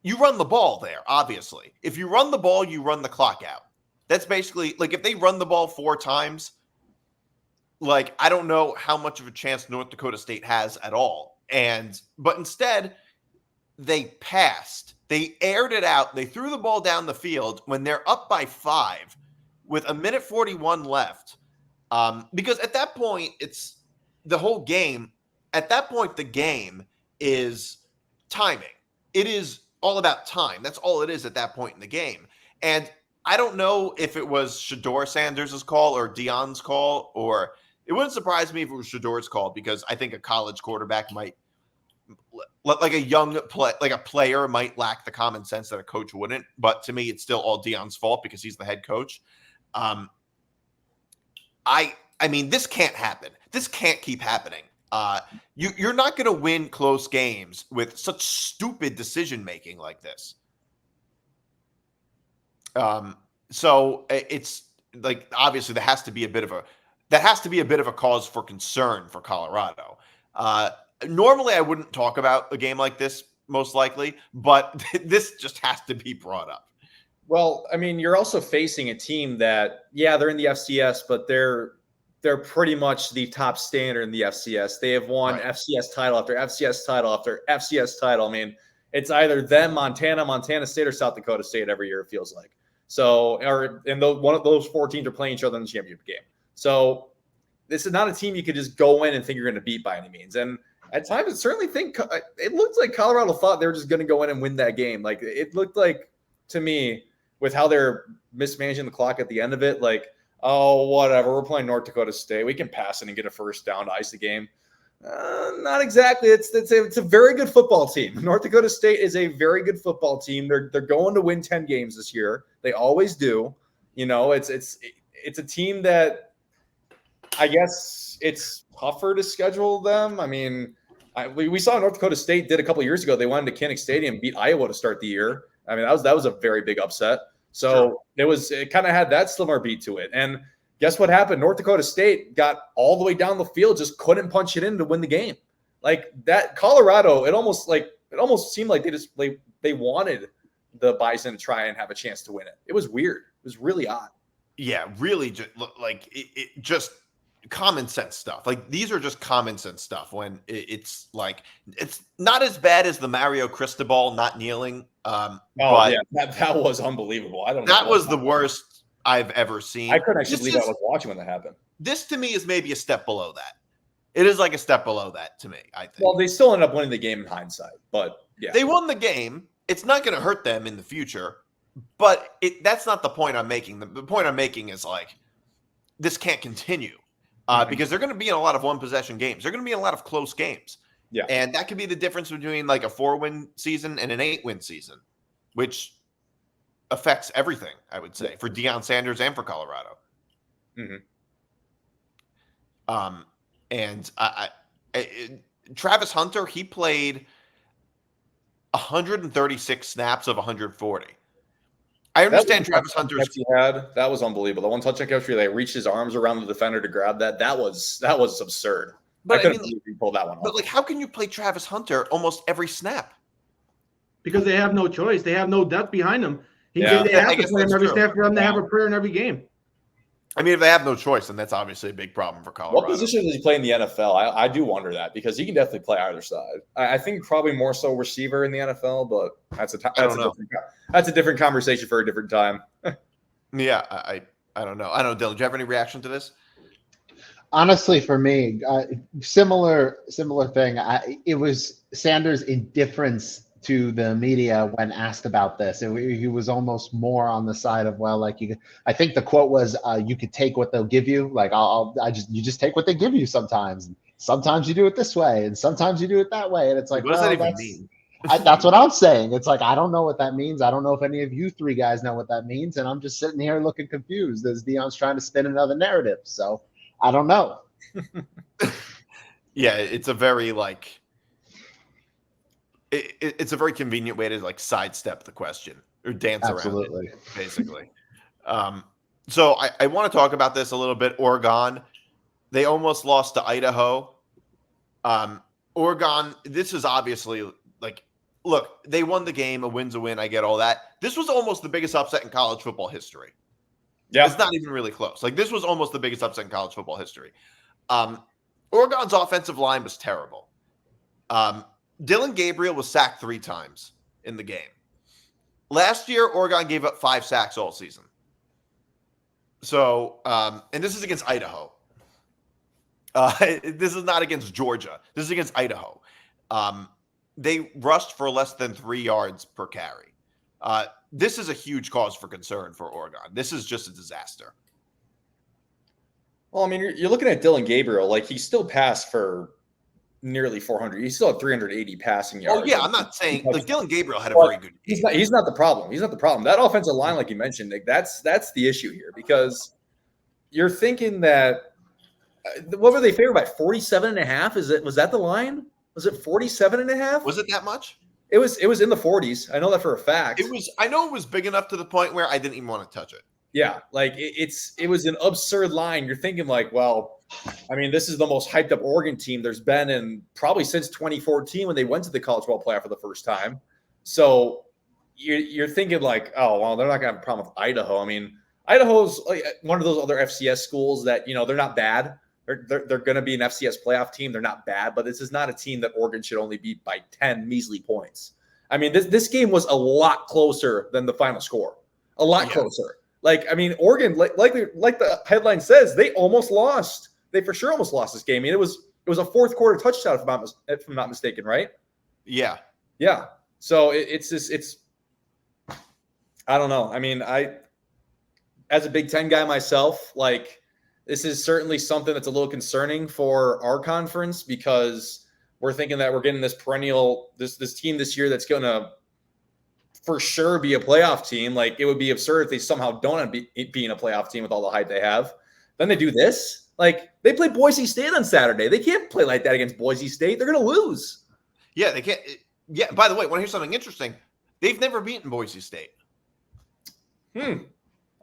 You run the ball there, obviously. If you run the ball, you run the clock out. That's basically, like, if they run the ball 4 times, like, I don't know how much of a chance North Dakota State has at all. But instead, they passed. They aired it out. They threw the ball down the field when they're up by 5 with 1:41 left. Because at that point, it's the whole game. At that point, the game is timing. It is all about time. That's all it is at that point in the game. And I don't know if it was Shedeur Sanders' call or Deion's call, or it wouldn't surprise me if it was Shedeur's call, because I think a college quarterback might, like a player might lack the common sense that a coach wouldn't. But to me, it's still all Deion's fault because he's the head coach. I mean, this can't happen. This can't keep happening. You're not going to win close games with such stupid decision making like this. So it's like, obviously there has to be a bit of a cause for concern for Colorado. Normally I wouldn't talk about a game like this, most likely, but this just has to be brought up. Well, I mean, you're also facing a team that, yeah, they're in the FCS, but they're pretty much the top standard in the FCS. They have won FCS title after FCS title after FCS title. I mean, it's either them, Montana State, or South Dakota State every year, it feels like. So, one of those 4 teams are playing each other in the championship game. So this is not a team you could just go in and think you're going to beat by any means. And at times, it looked like Colorado thought they were just going to go in and win that game. Like, it looked like, to me, with how they're mismanaging the clock at the end of it, like, oh, whatever, we're playing North Dakota State, we can pass it and get a first down to ice the game. Not exactly. It's a very good football team. North Dakota State is a very good football team. They're going to win 10 games this year. They always do. It's a team that, I guess, it's tougher to schedule them. I mean, we saw North Dakota State did a couple of years ago. They went into Kinnick Stadium, beat Iowa to start the year. I mean, that was a very big upset. So it kind of had that slimmer beat to it. And guess what happened? North Dakota State got all the way down the field, just couldn't punch it in to win the game. Like that, Colorado, it almost seemed like they wanted the Bison to try and have a chance to win it. It was weird. It was really odd. Yeah, really, just common sense stuff. Like, these are just common sense stuff when it's like, it's not as bad as the Mario Cristobal not kneeling. That was unbelievable. I don't know. That was the worst I've ever seen. I couldn't actually believe I was watching when that happened. This to me is maybe a step below that. It is like a step below that to me, I think. Well, they still ended up winning the game in hindsight, but yeah. They won the game. It's not going to hurt them in the future, but that's not the point I'm making. The point I'm making is, like, this can't continue. Because they're going to be in a lot of one-possession games. They're going to be in a lot of close games. Yeah. And that could be the difference between, like, a 4-win season and an 8-win season, which affects everything, I would say, for Deion Sanders and for Colorado. And Travis Hunter, he played 136 snaps of 140. I understand Travis Hunter's that was unbelievable. The one touchdown catch where they reached his arms around the defender to grab that was absurd. But I couldn't believe he pulled that one off. But like, how can you play Travis Hunter almost every snap? Because they have no choice. They have no depth behind them. They have to play him every snap for them to have a prayer in every game. I mean, if they have no choice, then that's obviously a big problem for Colorado. What position does he play in the NFL? I do wonder that, because he can definitely play either side. I think probably more so receiver in the NFL, but that's a different conversation for a different time. Yeah, I don't know. I don't know, Dylan, do you have any reaction to this? Honestly, for me, similar thing. It was Sanders' indifference to the media when asked about this. He was almost more on the side of, well, like, I think the quote was, you could take what they'll give you. Like, you just take what they give you sometimes. Sometimes you do it this way, and sometimes you do it that way. And it's like, what does that even mean? That's what I'm saying. It's like, I don't know what that means. I don't know if any of you three guys know what that means. And I'm just sitting here looking confused as Deion's trying to spin another narrative. So I don't know. Yeah, it's a very like, it's a very convenient way to like sidestep the question or dance around it, basically. So I want to talk about this a little bit. Oregon, they almost lost to Idaho. Oregon, this is obviously like, look, they won the game. A win's a win. I get all that. This was almost the biggest upset in college football history. Yeah, it's not even really close. Like, this was almost the biggest upset in college football history. Oregon's offensive line was terrible. Dylan Gabriel was sacked 3 times in the game. Last year, Oregon gave up 5 sacks all season. So, and this is against Idaho. This is not against Georgia. This is against Idaho. They rushed for less than 3 yards per carry. This is a huge cause for concern for Oregon. This is just a disaster. Well, I mean, you're looking at Dylan Gabriel. Like, he still passed for nearly 400. He still had 380 passing yards. Oh, yeah, I'm not saying like Dylan Gabriel had a very good game. He's not the problem. He's not the problem. That offensive line, like you mentioned, Nick, that's the issue here, because you're thinking that what were they favored by? 47.5? Was that the line? Was it 47.5? Was it that much? It was in the 40s. I know that for a fact. I know it was big enough to the point where I didn't even want to touch it. Yeah, like it was an absurd line. You're thinking like, well, I mean, this is the most hyped up Oregon team there's been in probably since 2014 when they went to the college football playoff for the first time. So you're thinking like, oh, well, they're not gonna have a problem with Idaho. I mean, Idaho's like one of those other FCS schools that, you know, they're not bad. They're going to be an FCS playoff team. They're not bad, but this is not a team that Oregon should only beat by 10 measly points. I mean, this game was a lot closer than the final score. A lot closer. Like, I mean, Oregon, like the headline says, they almost lost. They for sure almost lost this game. I mean, it was a fourth quarter touchdown, if I'm not mistaken, right? Yeah. Yeah. So it's I don't know. I mean, as a Big Ten guy myself, like, this is certainly something that's a little concerning for our conference, because we're thinking that we're getting this perennial, this team this year that's going to for sure be a playoff team. Like, it would be absurd if they somehow don't end up being a playoff team with all the hype they have. Then they do this. Like, they play Boise State on Saturday. They can't play like that against Boise State. They're going to lose. Yeah, they can't. Yeah, by the way, want to hear something interesting? They've never beaten Boise State.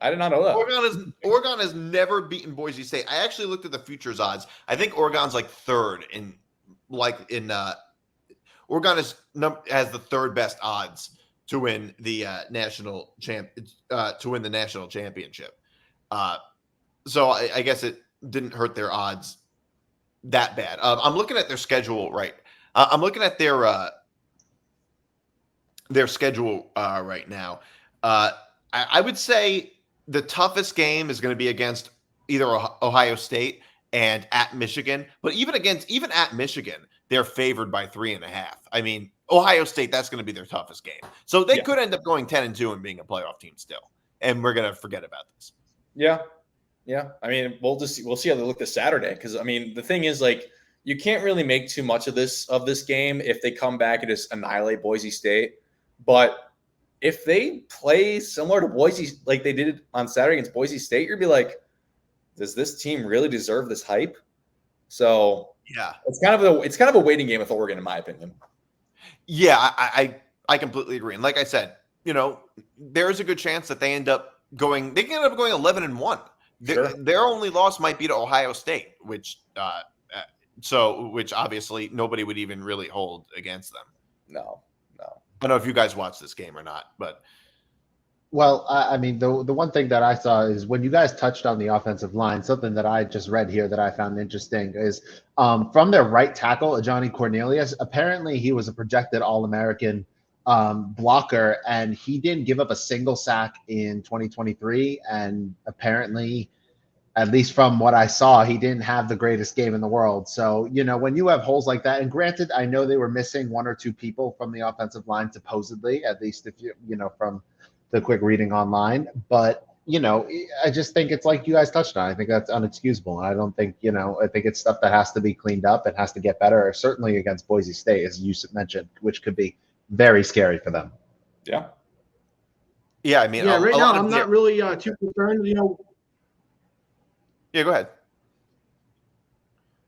I did not know that. Oregon has never beaten Boise State. I actually looked at the futures odds. I think Oregon's like third Oregon has the third best odds to win the national championship. So I guess it didn't hurt their odds that bad. I'm looking at their schedule right. I'm looking at their schedule right now. I would say the toughest game is going to be against either Ohio State and at Michigan. But even at Michigan, they're favored by 3.5. I mean, Ohio State, that's going to be their toughest game. So they could end up going 10-2 and being a playoff team still. And we're going to forget about this. Yeah. Yeah. I mean, we'll see how they look this Saturday. Because, I mean, the thing is, like, you can't really make too much of this game if they come back and just annihilate Boise State. But if they play similar to Boise, like they did on Saturday against Boise State, you'd be like, does this team really deserve this hype? So Yeah, it's kind of a waiting game with Oregon, in my opinion. Yeah, I completely agree. And like I said, there is a good chance that they can end up going 11-1. Sure. Their only loss might be to Ohio State, which obviously nobody would even really hold against them. No. I don't know if you guys watched this game or not, but Well, I mean, the one thing that I saw is when you guys touched on the offensive line, something that I just read here that I found interesting is from their right tackle, Johnny Cornelius. Apparently, he was a projected All-American blocker, and he didn't give up a single sack in 2023. And apparently, at least from what I saw, he didn't have the greatest game in the world. So, when you have holes like that, and granted, I know they were missing one or two people from the offensive line, supposedly, at least if from the quick reading online. But, I just think it's like you guys touched on. I think that's unexcusable. I don't think, I think it's stuff that has to be cleaned up. It has to get better, certainly against Boise State, as you mentioned, which could be very scary for them. Yeah. Yeah, I mean, right now I'm not really too concerned. Yeah, go ahead.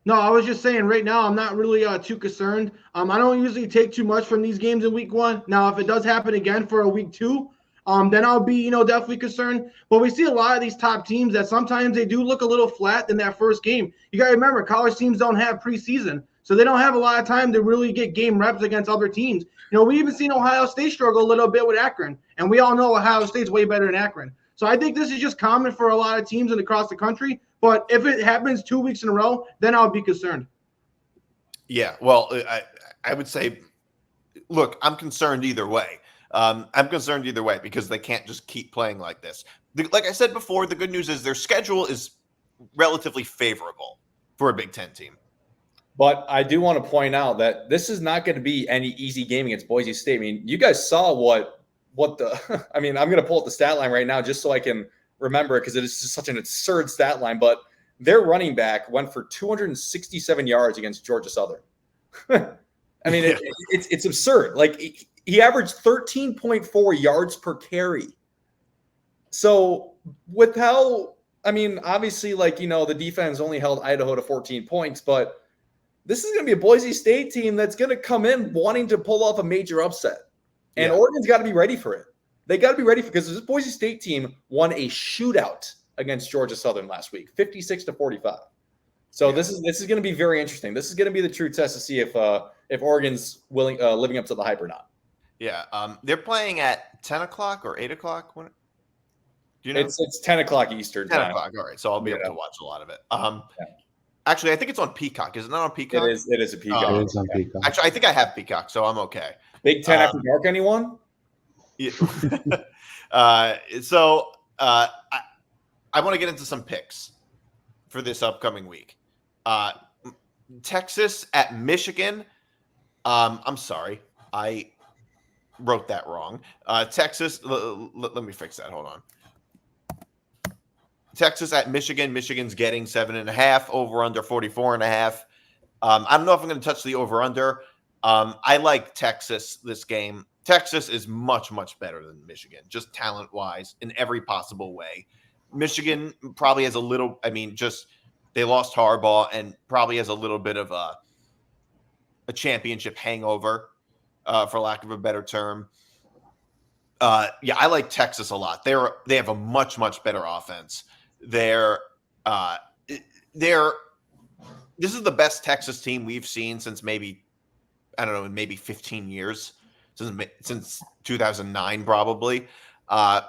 No, I was just saying right now I'm not really too concerned. I don't usually take too much from these games in week 1. Now, if it does happen again for a week 2, then I'll be, definitely concerned. But we see a lot of these top teams that sometimes they do look a little flat in that first game. You got to remember, college teams don't have preseason, so they don't have a lot of time to really get game reps against other teams. We even seen Ohio State struggle a little bit with Akron, and we all know Ohio State's way better than Akron. So I think this is just common for a lot of teams across the country. But if it happens 2 weeks in a row, then I'll be concerned. Yeah, well, I would say, look, I'm concerned either way. I'm concerned either way because they can't just keep playing like this. Like I said before, the good news is their schedule is relatively favorable for a Big Ten team. But I do want to point out that this is not going to be any easy game against Boise State. I mean, you guys saw what the – I mean, I'm going to pull up the stat line right now just so I can remember it because it is just such an absurd stat line. But their running back went for 267 yards against Georgia Southern. I mean, it's absurd. Like, he averaged 13.4 yards per carry. So with how – I mean, obviously, the defense only held Idaho to 14 points, but – this is going to be a Boise State team that's going to come in wanting to pull off a major upset. And Oregon's got to be ready for it. They got to be ready because this Boise State team won a shootout against Georgia Southern last week, 56-45. So this is going to be very interesting. This is going to be the true test to see if Oregon's living up to the hype or not. Yeah, they're playing at 10 o'clock or 8 o'clock. Do you know? It's 10 o'clock Eastern 10 time. o'clock. All right, so I'll be able to watch a lot of it. Actually, I think it's on Peacock. Is it not on Peacock? It is a Peacock. It is on Peacock. Actually, I think I have Peacock, so I'm okay. Big Ten after dark, anyone? Yeah. I want to get into some picks for this upcoming week. Texas at Michigan. I'm sorry, I wrote that wrong. Texas. Let me fix that. Hold on. Texas at Michigan. Michigan's getting 7.5, over under 44.5. I don't know if I'm going to touch the over under. I like Texas this game. Texas is much, much better than Michigan, just talent wise in every possible way. Michigan probably has a little, they lost Harbaugh and probably has a little bit of a championship hangover, for lack of a better term. I like Texas a lot. They have a much, much better offense. This is the best Texas team we've seen since maybe 15 years, since 2009 probably. I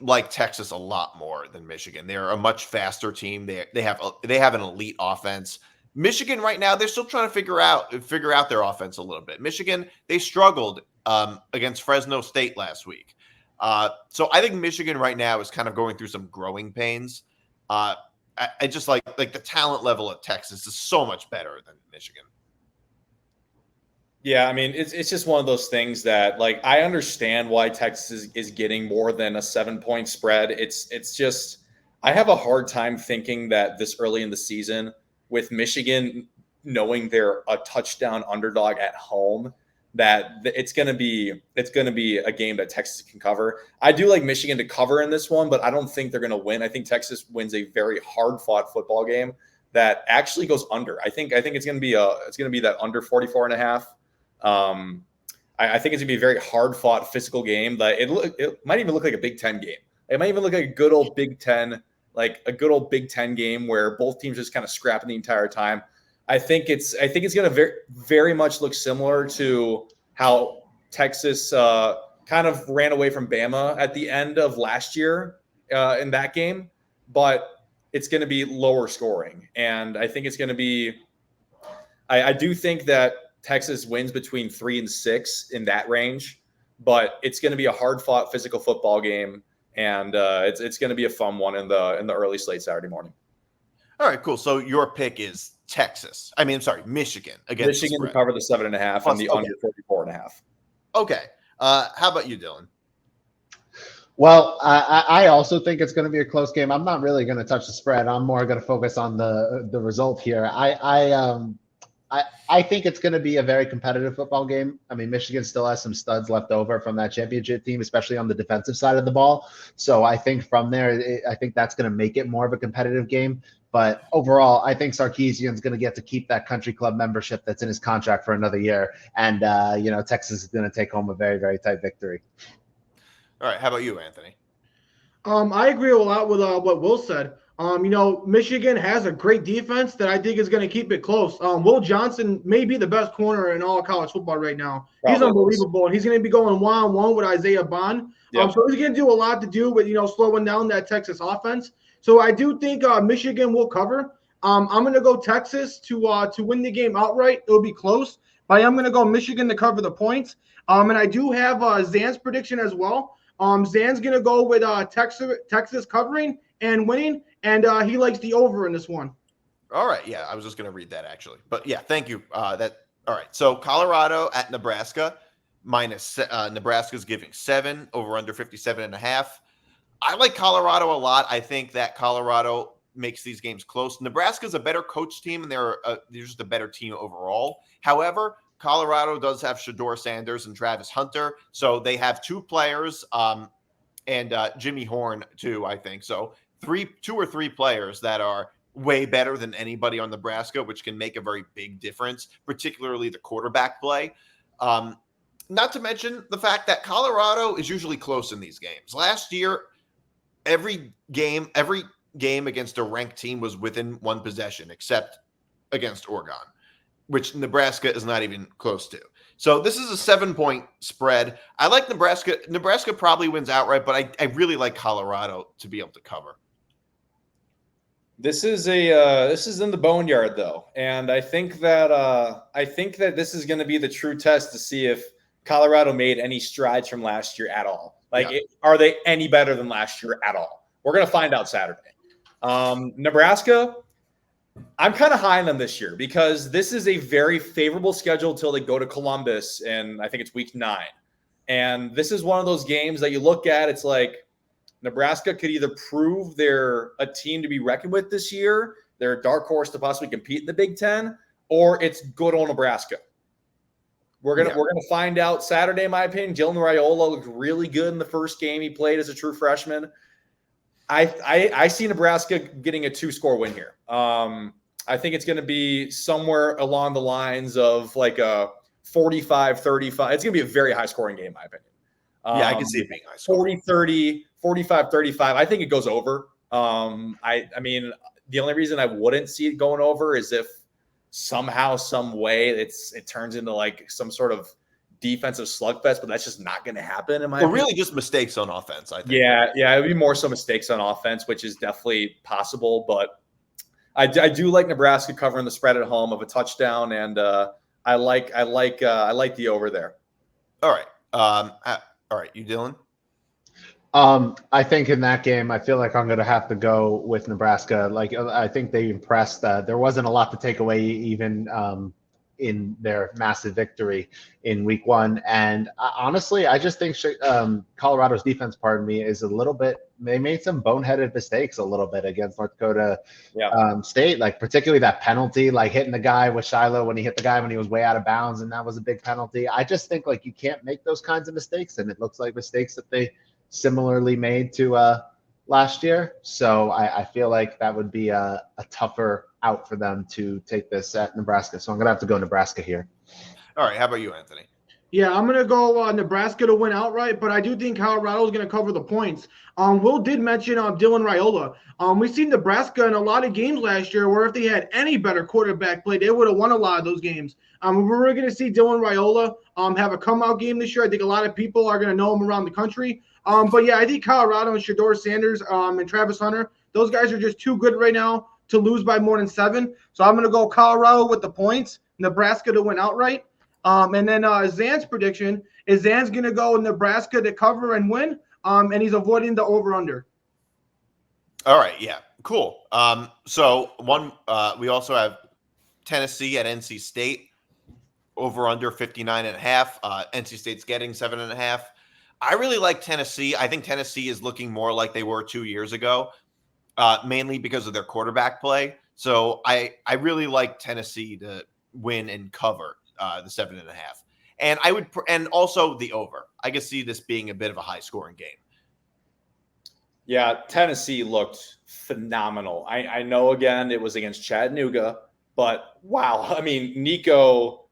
like Texas a lot more than Michigan. They're a much faster team. They have an elite offense. Michigan right now, they're still trying to figure out their offense a little bit. Michigan, they struggled against Fresno State last week. So I think Michigan right now is kind of going through some growing pains. I just like the talent level of Texas is so much better than Michigan. Yeah, I mean, it's just one of those things that, I understand why Texas is getting more than a 7-point spread. It's just, I have a hard time thinking that this early in the season, with Michigan knowing they're a touchdown underdog at home, that it's going to be a game that Texas can cover. I do like Michigan to cover in this one, but I don't think they're going to win. I think Texas wins a very hard-fought football game that actually goes under. I think it's going to be that under 44.5. I think it's going to be a very hard-fought physical game. That it might even look like a Big Ten game. It might even look like a good old Big Ten game where both teams just kind of scrapping the entire time. I think it's going to very, very much look similar to how Texas kind of ran away from Bama at the end of last year in that game, but it's going to be lower scoring. And I think it's going to be – I do think that Texas wins between 3 and 6 in that range, but it's going to be a hard-fought physical football game, and it's going to be a fun one in the early slate Saturday morning. All right, cool. So your pick is Michigan against Michigan to cover the 7.5 and the under 44.5. Okay. How about you, Dylan? Well, I also think it's going to be a close game. I'm not really going to touch the spread. I'm more going to focus on the result here. I think it's going to be a very competitive football game. I mean, Michigan still has some studs left over from that championship team, especially on the defensive side of the ball. So I think from there, I think that's going to make it more of a competitive game. But overall, I think Sarkisian's going to get to keep that country club membership that's in his contract for another year. And, Texas is going to take home a very, very tight victory. All right. How about you, Anthony? I agree a lot with what Will said. Michigan has a great defense that I think is going to keep it close. Will Johnson may be the best corner in all of college football right now. He's unbelievable, and he's going to be going one-on-one with Isaiah Bond. Yep. So he's going to do a lot to do with, slowing down that Texas offense. So I do think Michigan will cover. I'm going to go Texas to win the game outright. It'll be close, but I'm going to go Michigan to cover the points. And I do have Zan's prediction as well. Zan's going to go with Texas covering and winning, and he likes the over in this one. All right. Yeah, I was just going to read that, actually. But, yeah, thank you. All right. So Colorado at Nebraska, minus Nebraska's giving 7, over under 57.5. I like Colorado a lot. I think that Colorado makes these games close. Nebraska's a better coach team, and they're just a better team overall. However, Colorado does have Shedeur Sanders and Travis Hunter, so they have 2 players, and Jimmy Horn too, I think. So 2 or 3 players that are way better than anybody on Nebraska, which can make a very big difference, particularly the quarterback play. Not to mention the fact that Colorado is usually close in these games. Last year, every game against a ranked team was within 1 possession, except against Oregon, which Nebraska is not even close to. So this is a 7-point spread. I like Nebraska. Nebraska probably wins outright, but I really like Colorado to be able to cover. This is in the boneyard though, and I think that this is going to be the true test to see if Colorado made any strides from last year at all. Are they any better than last year at all? We're going to find out Saturday. Nebraska, I'm kind of high on them this year because this is a very favorable schedule until they go to Columbus, and I think it's week 9. And this is one of those games that you look at, it's like Nebraska could either prove they're a team to be reckoned with this year, they're a dark horse to possibly compete in the Big Ten, or it's good old Nebraska. We're gonna find out Saturday, in my opinion. Jalen Raiola looked really good in the first game he played as a true freshman. I see Nebraska getting a 2-score win here. I think it's going to be somewhere along the lines of like a 45-35. It's going to be a very high-scoring game, in my opinion. I can see it being high-scoring. 40-30, 45-35. I think it goes over. I mean, the only reason I wouldn't see it going over is if somehow, some way, it turns into like some sort of defensive slugfest, but that's just not going to happen in my opinion. Really just mistakes on offense, I think. Yeah, it would be more so mistakes on offense, which is definitely possible, but I do like Nebraska covering the spread at home of a touchdown, and I like the over there. All right. All right, you Dylan? I think in that game, I feel like I'm going to have to go with Nebraska. Like, I think they impressed. There wasn't a lot to take away even in their massive victory in week 1. And honestly, I just think Colorado's defense, pardon me, is a little bit, they made some boneheaded mistakes a little bit against North Dakota State, like particularly that penalty, like hitting the guy with Shiloh when he hit the guy when he was way out of bounds, and that was a big penalty. I just think like you can't make those kinds of mistakes, and it looks like mistakes that they similarly made to last year. So I feel like that would be a tougher out for them to take this at Nebraska. So I'm going to have to go Nebraska here. All right. How about you, Anthony? Yeah, I'm going to go Nebraska to win outright, but I do think Colorado is going to cover the points. Will did mention Dylan Raiola. We've seen Nebraska in a lot of games last year where if they had any better quarterback play, they would have won a lot of those games. We're going to see Dylan Raiola have a come-out game this year. I think a lot of people are going to know him around the country. But, yeah, I think Colorado and Shedeur Sanders and Travis Hunter, those guys are just too good right now to lose by more than 7. So I'm going to go Colorado with the points, Nebraska to win outright. And then Zan's prediction is Zan's going to go Nebraska to cover and win, and he's avoiding the over-under. All right, yeah, cool. So we also have Tennessee at NC State, over-under 59.5. NC State's getting 7.5. I really like Tennessee. I think Tennessee is looking more like they were 2 years ago, mainly because of their quarterback play. So I really like Tennessee to win and cover the 7.5, and and also the over. I could see this being a bit of a high scoring game. Yeah, Tennessee looked phenomenal. I know again it was against Chattanooga, but wow, I mean Nico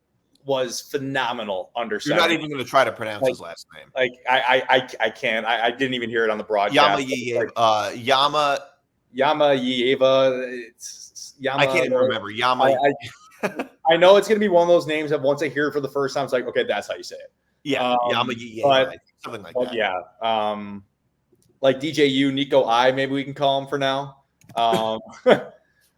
was phenomenal under center. You're not even going to try to pronounce his last name. Like I can't. I didn't even hear it on the broadcast. Yama Yeva. It's Yama. I can't even remember. Yama. I know it's going to be one of those names that once I hear it for the first time, it's like, okay, that's how you say it. Yeah, Yama, something like that. Yeah, like DJU, Nico I, maybe we can call him for now.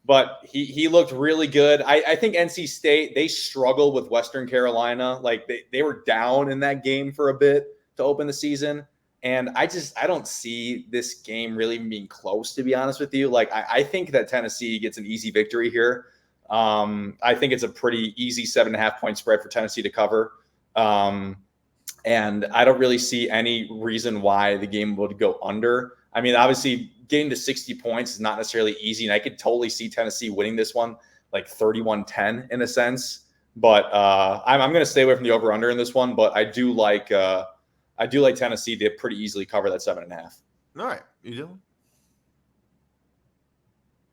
But he looked really good. I think NC State, they struggled with Western Carolina. Like they were down in that game for a bit to open the season. And I don't see this game really being close, to be honest with you. Like I think that Tennessee gets an easy victory here. I think it's a pretty easy 7.5 point spread for Tennessee to cover. And I don't really see any reason why the game would go under. I mean, obviously getting to 60 points is not necessarily easy. And I could totally see Tennessee winning this one, like 31-10 in a sense, but, I'm going to stay away from the over under in this one, but I do like Tennessee to pretty easily cover that 7.5. All right. You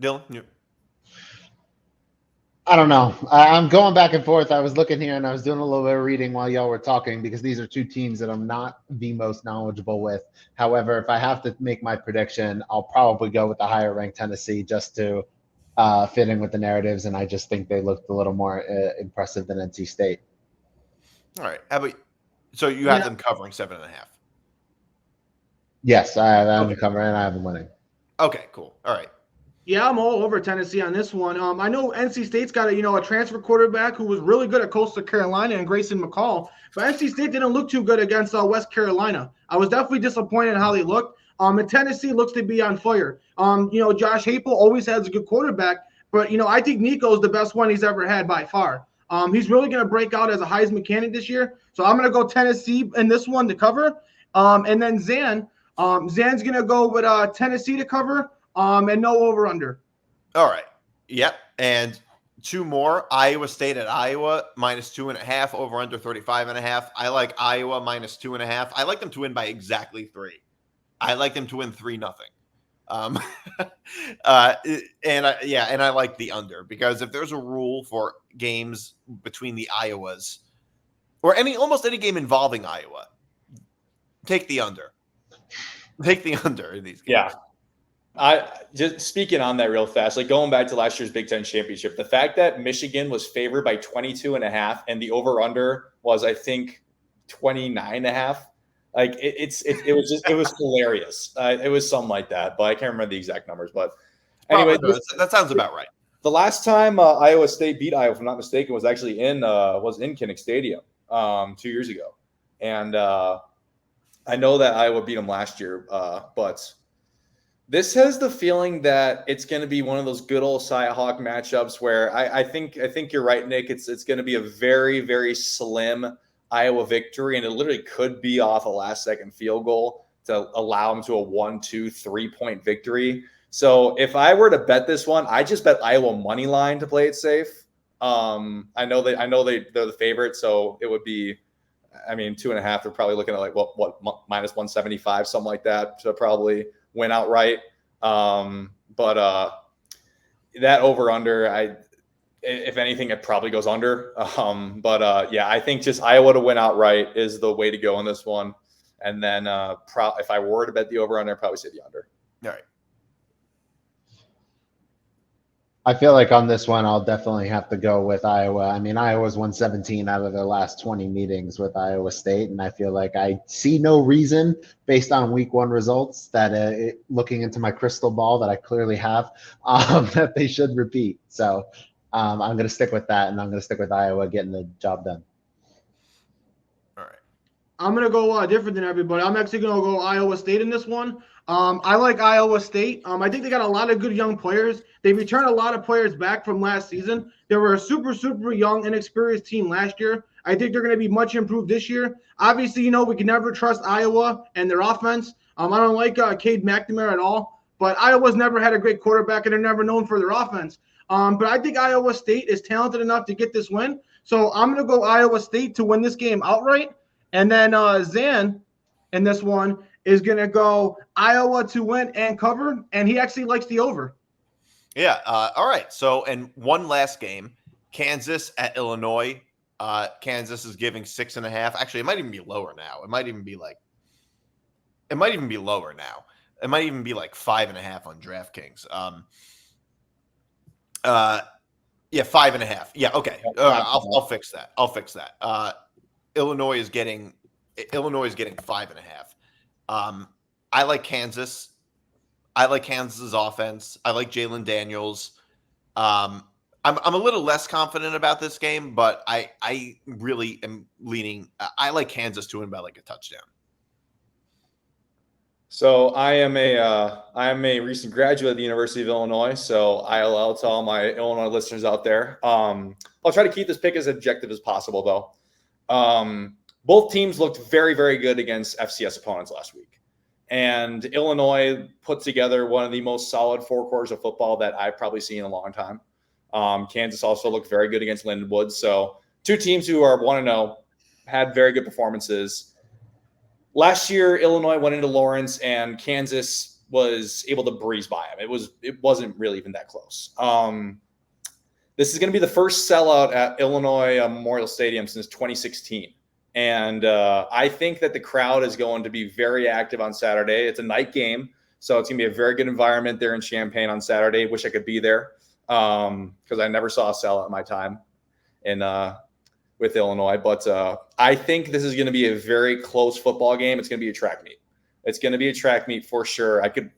Dylan? Yeah. I don't know. I'm going back and forth. I was looking here and I was doing a little bit of reading while y'all were talking because these are two teams that I'm not the most knowledgeable with. However, if I have to make my prediction, I'll probably go with the higher ranked Tennessee just to fit in with the narratives. And I just think they looked a little more impressive than NC State. All right. So you have them covering 7.5? Yes, I have them covering and I have them winning. Okay, cool. All right. Yeah, I'm all over Tennessee on this one. I know NC State's got a transfer quarterback who was really good at Coastal Carolina and Grayson McCall, but NC State didn't look too good against West Carolina. I was definitely disappointed in how they looked. And Tennessee looks to be on fire. Josh Heupel always has a good quarterback, but I think Nico's the best one he's ever had by far. He's really going to break out as a Heisman candidate this year. So I'm going to go Tennessee in this one to cover. And then Zan's going to go with Tennessee to cover. And no over under. All right. Yep. And two more. Iowa State at Iowa -2.5, over under 35.5. I like Iowa -2.5. I like them to win by exactly 3. I like them to win 3-0. And I like the under because if there's a rule for games between the Iowas or almost any game involving Iowa, take the under. Take the under in these games. Yeah. I just speaking on that real fast, like going back to last year's Big Ten championship, the fact that Michigan was favored by 22.5 and the over under was, I think, 29.5. Like it was hilarious. It was something like that, but I can't remember the exact numbers. But anyway, that sounds about right. The last time Iowa State beat Iowa, if I'm not mistaken, was actually in Kinnick Stadium 2 years ago, and I know that Iowa beat them last year, but. This has the feeling that it's going to be one of those good old Cyhawk matchups where I think you're right, Nick. It's going to be a very, very slim Iowa victory, and it literally could be off a last-second field goal to allow them to a 1, 2, 3-point victory. So if I were to bet this one, I just bet Iowa money line to play it safe. I know they're the favorite, so it would be, I mean, 2.5. They're probably looking at like what minus 175, something like that, to probably win outright. But that over under, if anything, it probably goes under. Yeah, I think just Iowa to win outright is the way to go in this one. And then if I were to bet the over under, I'd probably say the under. All right. I feel like on this one, I'll definitely have to go with Iowa. I mean, Iowa's won 17 out of their last 20 meetings with Iowa State, and I feel like I see no reason, based on week 1 results, that looking into my crystal ball that I clearly have, that they should repeat. So I'm going to stick with that, and I'm going to stick with Iowa getting the job done. All right. I'm going to go different than everybody. I'm actually going to go Iowa State in this one. I like Iowa State. I think they got a lot of good young players. They returned a lot of players back from last season. They were a super, super young, inexperienced team last year. I think they're going to be much improved this year. Obviously, we can never trust Iowa and their offense. I don't like Cade McNamara at all, but Iowa's never had a great quarterback, and they're never known for their offense. But I think Iowa State is talented enough to get this win. So I'm going to go Iowa State to win this game outright. And then Zain in this one is going to go Iowa to win and cover, and he actually likes the over. Yeah. All right. So, and one last game, Kansas at Illinois. Kansas is giving 6.5. Actually, it might even be lower now. It might even be lower now. It might even be like 5.5 on DraftKings. Yeah, 5.5. Yeah. Okay. I'll fix that. Illinois is getting 5.5. I like Kansas. I like Kansas's offense. I like Jalen Daniels. I'm a little less confident about this game, but I really am leaning. I like Kansas to win by like a touchdown. So I am a recent graduate of the University of Illinois. So ILL to all my Illinois listeners out there. I'll try to keep this pick as objective as possible, though. Both teams looked very, very good against FCS opponents last week. And Illinois put together one of the most solid 4 quarters of football that I've probably seen in a long time. Kansas also looked very good against Lindenwood. So 2 teams who are 1-0 had very good performances. Last year, Illinois went into Lawrence, and Kansas was able to breeze by them. It wasn't really even that close. This is going to be the first sellout at Illinois Memorial Stadium since 2016. And I think that the crowd is going to be very active on Saturday. It's a night game, so it's going to be a very good environment there in Champaign on Saturday. Wish I could be there because I never saw a sellout in my time with Illinois. But I think this is going to be a very close football game. It's going to be a track meet. It's going to be a track meet for sure. I could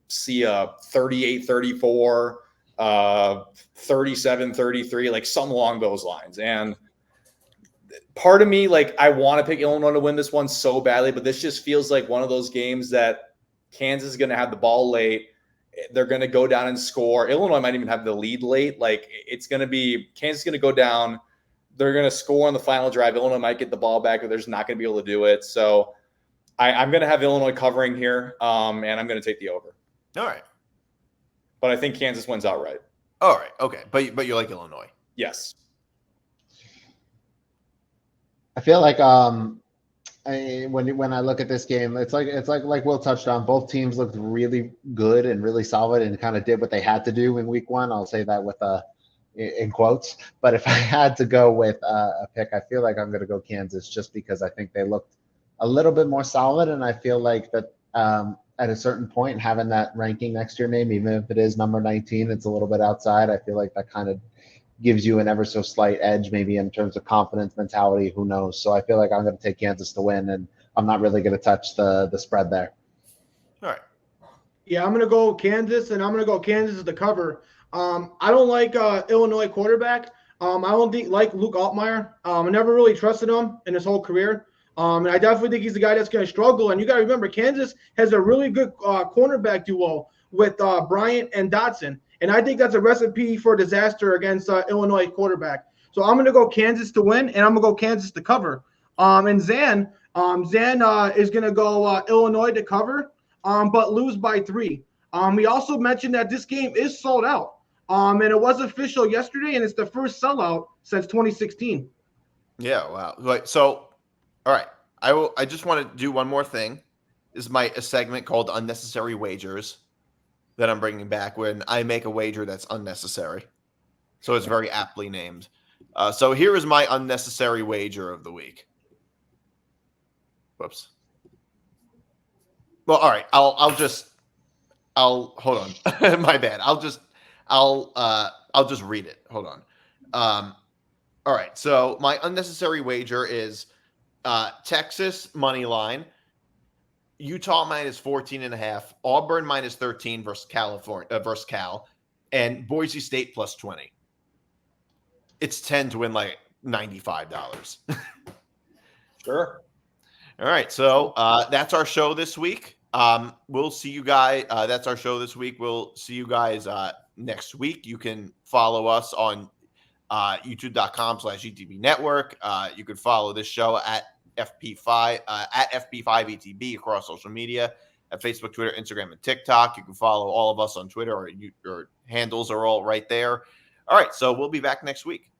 see a 38-34, 37-33, like something along those lines. And part of me, like, I want to pick Illinois to win this one so badly, but this just feels like one of those games that Kansas is going to have the ball late. They're going to go down and score. Illinois might even have the lead late. Like, it's going to be Kansas is going to go down. They're going to score on the final drive. Illinois might get the ball back, but they're just not going to be able to do it. So I'm going to have Illinois covering here, and I'm going to take the over. All right. But I think Kansas wins outright. All right. Okay. But you like Illinois. Yes. I feel like when I look at this game, it's like Will touched on. Both teams looked really good and really solid and kind of did what they had to do in week 1. I'll say that with in quotes. But if I had to go with a pick, I feel like I'm going to go Kansas just because I think they looked a little bit more solid, and I feel like that at a certain point, having that ranking next to your name, even if it is number 19, it's a little bit outside. I feel like that kind of gives you an ever so slight edge, maybe in terms of confidence, mentality, who knows. So I feel like I'm going to take Kansas to win, and I'm not really going to touch the spread there. All right. Yeah, I'm going to go Kansas, and I'm going to go Kansas as the cover. I don't like Illinois quarterback. I don't like Luke Altmaier. I never really trusted him in his whole career. And I definitely think he's the guy that's going to struggle. And you got to remember, Kansas has a really good cornerback duo with Bryant and Dotson. And I think that's a recipe for disaster against Illinois quarterback. So I'm going to go Kansas to win, and I'm going to go Kansas to cover. And Zan is going to go Illinois to cover, but lose by 3. We also mentioned that this game is sold out. And it was official yesterday, and it's the first sellout since 2016. Yeah, wow. So, all right. I just want to do one more thing. This is a segment called Unnecessary Wagers that I'm bringing back when I make a wager that's unnecessary. So it's very aptly named. So here is my unnecessary wager of the week. Whoops. Well, all right. I'll hold on. My bad. I'll just read it. Hold on. All right. So my unnecessary wager is Texas money line, Utah minus 14.5, Auburn minus 13 versus Cal, and Boise State plus 20. It's 10 to win like $95. Sure. All right. So that's our show this week. We'll see you guys. That's our show this week. We'll see you guys next week. You can follow us on youtube.com/ETB Network. You can follow this show at FP5 at FP5 ETB across social media at Facebook, Twitter, Instagram, and TikTok. You can follow all of us on Twitter, or your handles are all right there. All right, so we'll be back next week.